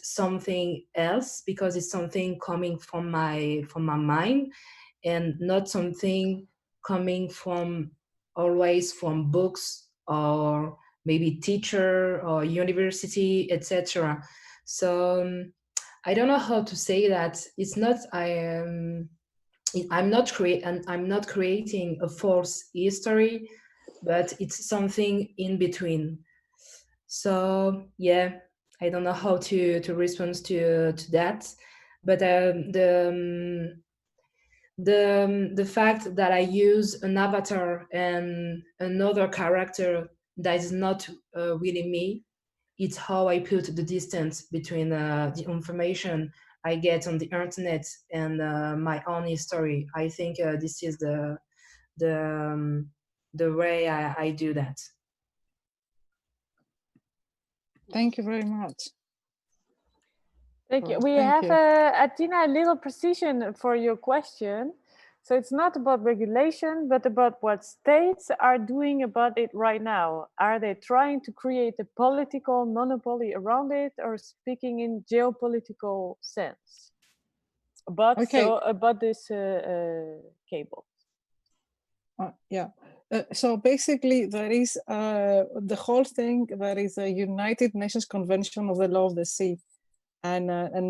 something else, because it's something coming from my mind, and not something coming from always from books or maybe teacher or university, etc. So I don't know how to say that. It's not I'm not creating a false history, but it's something in between. So yeah, I don't know how to respond to that, but the fact that I use an avatar and another character that is not really me, it's how I put the distance between the information I get on the internet and my own history. I think this is the way I do that. Thank you very much. Thank you. Well, We thank have, you. Athina, a little precision for your question. So it's not about regulation, but about what states are doing about it right now. Are they trying to create a political monopoly around it, or speaking in geopolitical sense? But Okay. so about this cable. Yeah. So basically, there is the whole thing. There is a United Nations Convention of the Law of the Sea, and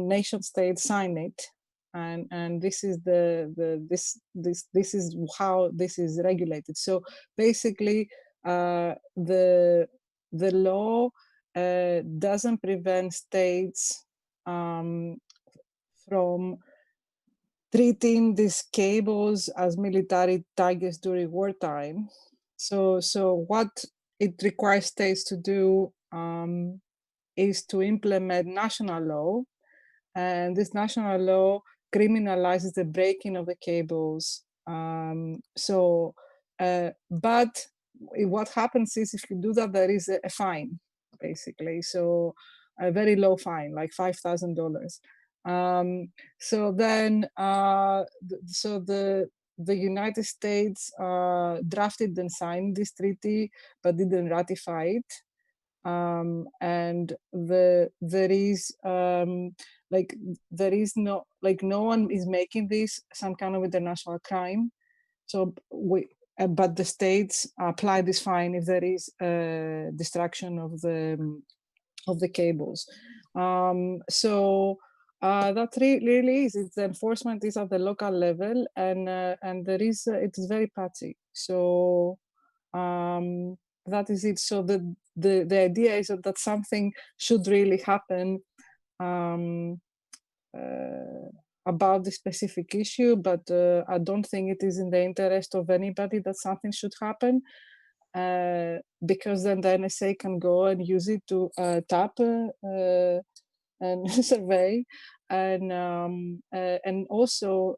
nation states sign it, and this is this is how this is regulated. So basically, the law doesn't prevent states from treating these cables as military targets during wartime. So what it requires states to do is to implement national law, and this national law criminalizes the breaking of the cables. But what happens is, if you do that, there is a fine, basically. So a very low fine, like $5,000. So then, so the United States drafted and signed this treaty, but didn't ratify it. And there is no one is making this some kind of international crime. So but the states apply this fine if there is destruction of the cables. So that really is, the enforcement is at the local level, and there is it is very patchy. So that is it. So the idea is that something should really happen about the specific issue, but I don't think it is in the interest of anybody that something should happen, because then the NSA can go and use it to tap and survey, and also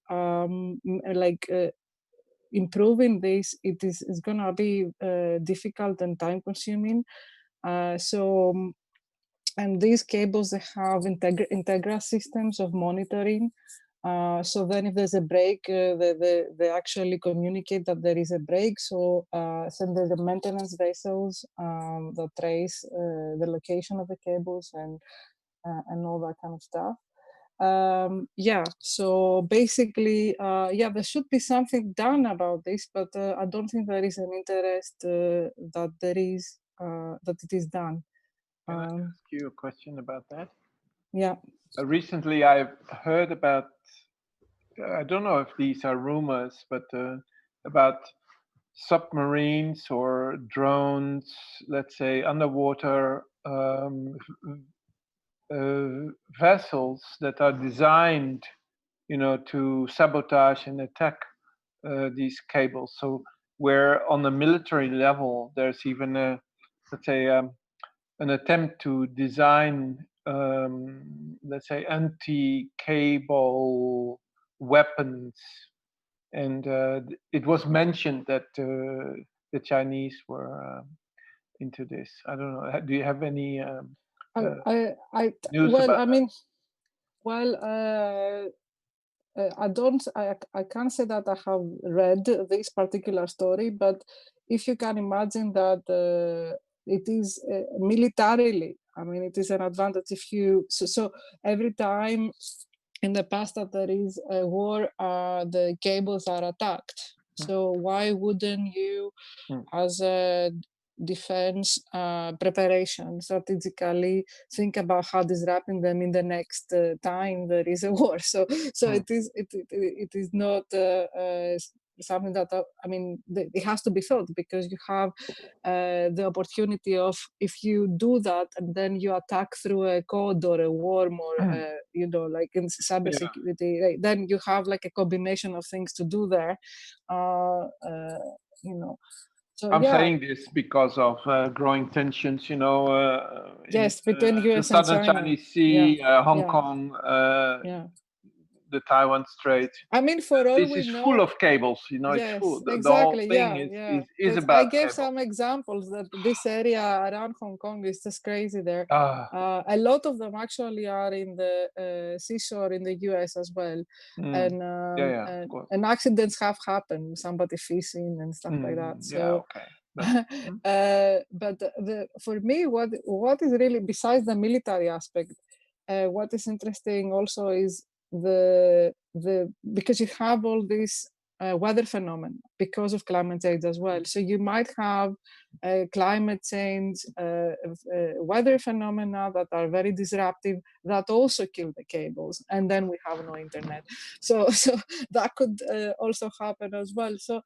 improving this, it is gonna be difficult and time consuming. And these cables, they have integral systems of monitoring. So then if there's a break, they actually communicate that there is a break. So there's the maintenance vessels that trace the location of the cables and all that kind of stuff. Yeah, so basically, yeah, there should be something done about this, but I don't think there is an interest that it is done. Can I ask you a question about that? Yeah. Recently, I've heard about, I don't know if these are rumors, but about submarines or drones, let's say underwater vessels that are designed, to sabotage and attack these cables. So where on the military level, there's even let's say, an attempt to design, let's say, anti-cable weapons. And it was mentioned that the Chinese were into this. I don't know. Do you have any news about that? I can't say that I have read this particular story, but if you can imagine that it is militarily, I mean, it is an advantage if you, so every time in the past that there is a war, the cables are attacked. So why wouldn't you, as a defense preparation, strategically think about how disrupting them in the next time there is a war? So it is not something that I mean, it has to be thought, because you have the opportunity of, if you do that and then you attack through a code or a worm or like in cybersecurity, right? Then you have like a combination of things to do there, So I'm saying this because of growing tensions, yes, in between the US and southern China. Chinese Sea, Hong yeah. Kong, Yeah. the Taiwan Strait. I mean, for all This we is know, full of cables, yes, it's full. The exactly. whole thing is But about I gave cables. some examples that this area around Hong Kong is just crazy there. Ah. A lot of them actually are in the seashore in the US as well. And and accidents have happened, somebody fishing and stuff like that. So but for me, what is really, besides the military aspect, what is interesting also is the because you have all these weather phenomena because of climate change as well. So you might have climate change weather phenomena that are very disruptive that also kill the cables, and then we have no internet. So that could also happen as well. So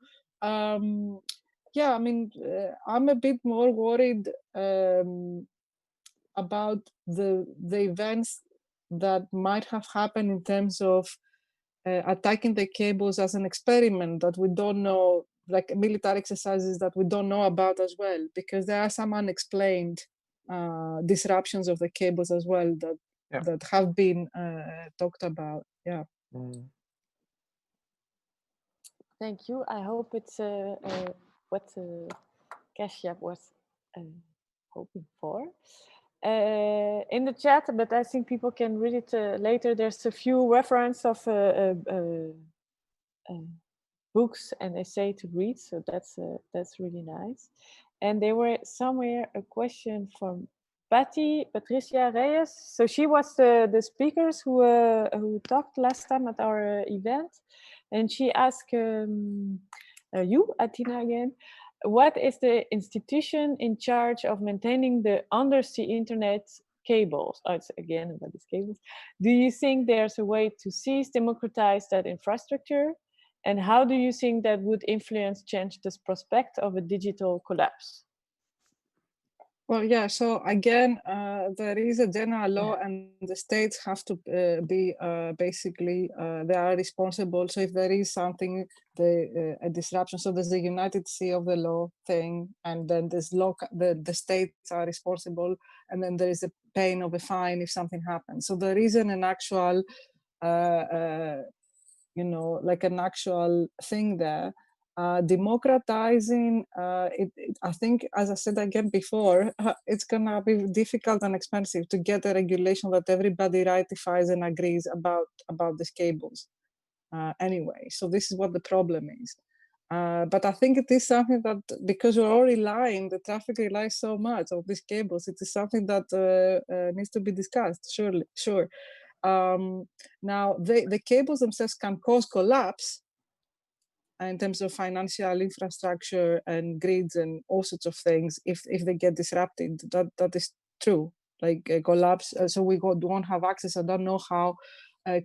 yeah, I mean, I'm a bit more worried about the events that might have happened in terms of attacking the cables as an experiment that we don't know, like military exercises that we don't know about as well, because there are some unexplained disruptions of the cables as well that have been talked about. Yeah. Thank you. I hope it's what Kasia was hoping for. In the chat, but I think people can read it later. There's a few reference of books and essay to read, so that's really nice. And there were somewhere a question from Patricia Reyes. So she was the speakers who talked last time at our event, and she asked you, Athina, again. What is the institution in charge of maintaining the undersea internet cables? Oh, it's again about these cables. Do you think there's a way to seize, democratize that infrastructure? And how do you think that would change this prospect of a digital collapse? Well, yeah, so again, there is a general law and the states have to be basically, they are responsible. So if there is something, a disruption, so there's the United Sea of the law thing, and then there's the states are responsible, and then there is a paying of a fine if something happens. So there isn't an actual, like an actual thing there. Democratizing I think, as I said again before, it's gonna be difficult and expensive to get a regulation that everybody ratifies and agrees about these cables anyway. So this is what the problem is. But I think it is something that, because we're all relying, the traffic relies so much on these cables, it is something that needs to be discussed, surely, sure. Now, the cables themselves can cause collapse in terms of financial infrastructure and grids and all sorts of things if they get disrupted. That is true, like a collapse. So we don't have access. I don't know how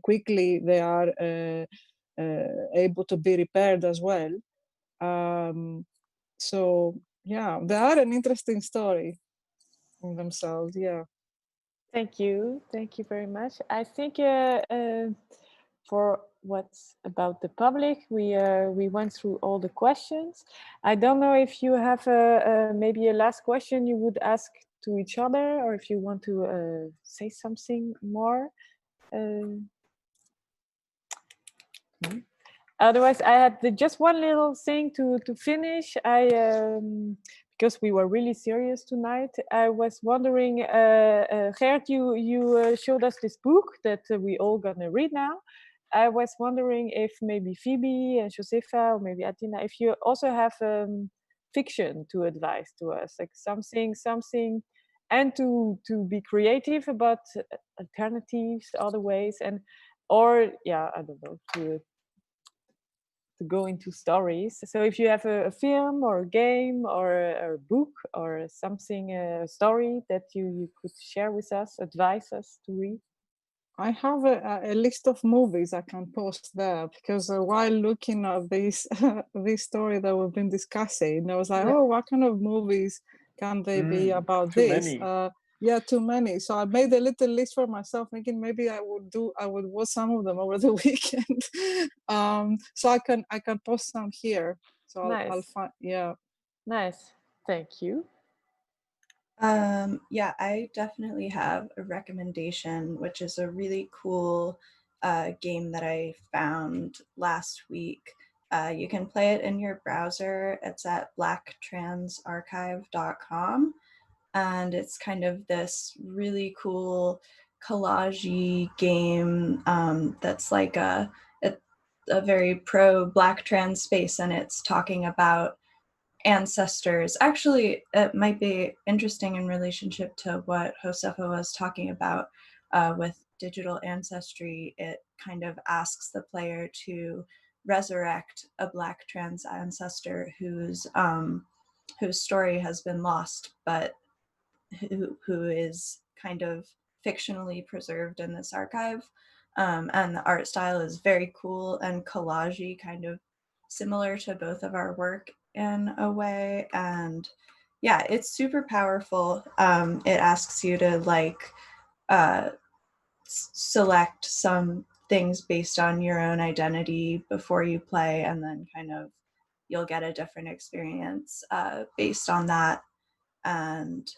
quickly they are able to be repaired as well. So yeah, they are an interesting story in themselves. Yeah. Thank you very much. I think for what's about the public, we went through all the questions. I don't know if you have maybe a last question you would ask to each other, or if you want to say something more. Otherwise, I had just one little thing to finish. Because we were really serious tonight, I was wondering, Geert, you showed us this book that we all gonna read now. I was wondering if maybe Phoebe and Josèfa, or maybe Athina, if you also have fiction to advise to us, like something, and to be creative about alternatives, other ways, or yeah, I don't know, to go into stories. So if you have a film or a game or a book or something, a story that you could share with us, advise us to read. I have a list of movies I can post there, because while looking at this this story that we've been discussing, I was like, oh, what kind of movies can they be about too this? many. Yeah, too many. So I made a little list for myself, thinking maybe I would watch some of them over the weekend. So I can post some here. So I'll Nice. find, yeah. Nice. Thank you. Yeah, I definitely have a recommendation, which is a really cool game that I found last week. You can play it in your browser. It's at blacktransarchive.com. And it's kind of this really cool collage-y game that's like a very pro Black trans space, and it's talking about ancestors. Actually, it might be interesting in relationship to what Josèfa was talking about with digital ancestry. It kind of asks the player to resurrect a Black trans ancestor whose story has been lost, but who is kind of fictionally preserved in this archive. And the art style is very cool and collage-y, kind of similar to both of our work in a way. And yeah, it's super powerful. It asks you to like select some things based on your own identity before you play, and then kind of you'll get a different experience based on that. And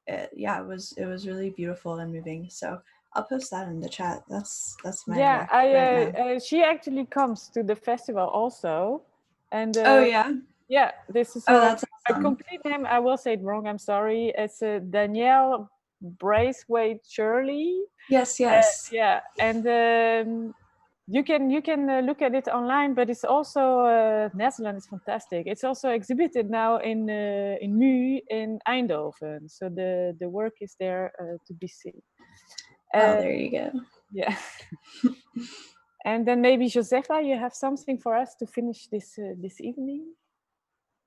it was really beautiful and moving. So I'll post that in the chat. That's my Yeah, rec right now. she actually comes to the festival also, and Oh yeah. yeah, this is Oh, her that's a awesome. complete name. I will say it wrong. I'm sorry. It's Danielle Braithwaite Shirley. Yes, yes. Yeah, and you can look at it online, but it's also Netherlands is fantastic. It's also exhibited now in MU in Eindhoven, so the work is there to be seen. Oh, there you go. Yeah. And then maybe Josèfa, you have something for us to finish this evening?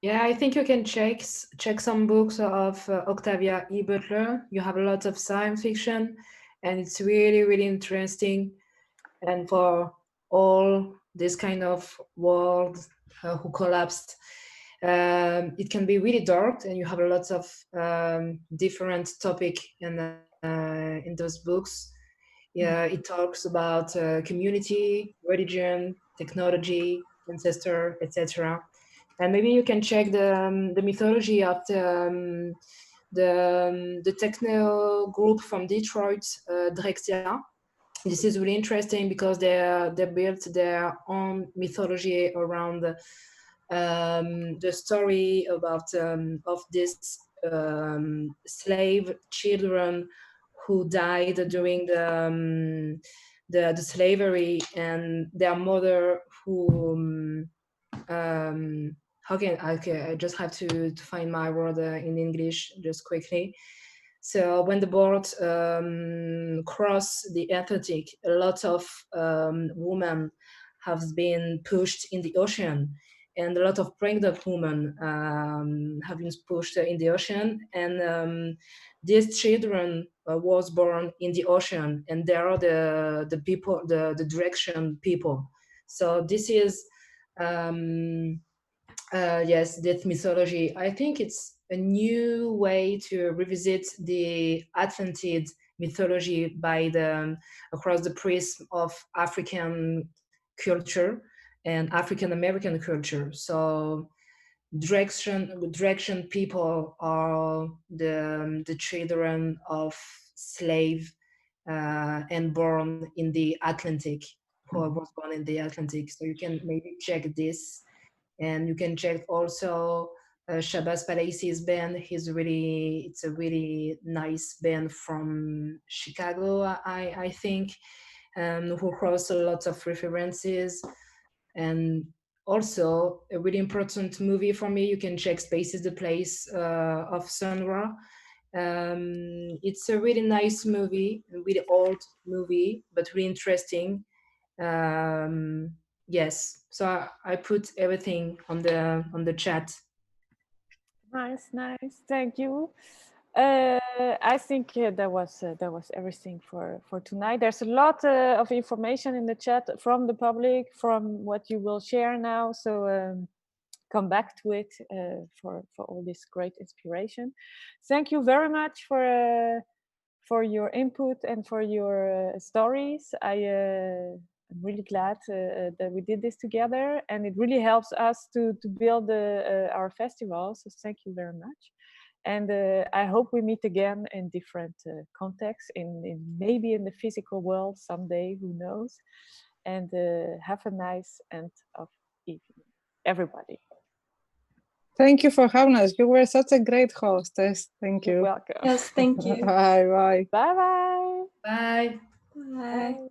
Yeah, I think you can check some books of Octavia E. Butler. You have a lot of science fiction, and it's really, really interesting. And for all this kind of world who collapsed, it can be really dark, and you have a lot of different topic in those books. Yeah, it talks about community, religion, technology, ancestor, etc. And maybe you can check the mythology of the techno group from Detroit, Drexia. This is really interesting because they built their own mythology around the story about of these slave children who died during the slavery, and their mother who I just have to find my word in English just quickly. So when the boat crossed the Atlantic, a lot of women have been pushed in the ocean, and a lot of pregnant women have been pushed in the ocean, and these children was born in the ocean, and they are the people, the direction people. So this is yes, this mythology. I think it's a new way to revisit the Atlantid mythology by across the prism of African culture and African American culture. So direction people are the children of slave and born in the Atlantic, who was born in the Atlantic. So you can maybe check this, and you can check also Shabazz Palace's band. It's a really nice band from Chicago, I think, who cross a lot of references. And also a really important movie for me, you can check Spaces the Place of Sun Ra. It's a really nice movie, a really old movie, but really interesting. Yes, so I put everything on the chat. Nice, thank you. I think that was everything for tonight. There's a lot of information in the chat from the public, from what you will share now. So come back to it for all this great inspiration. Thank you very much for your input and for your stories. I'm really glad that we did this together, and it really helps us to build our festival. So thank you very much. And I hope we meet again in different contexts, in maybe in the physical world someday, who knows. And have a nice end of evening, everybody. Thank you for having us. You were such a great hostess. Thank you. You're welcome. Yes, thank you. Bye bye. Bye-bye. Bye. Bye.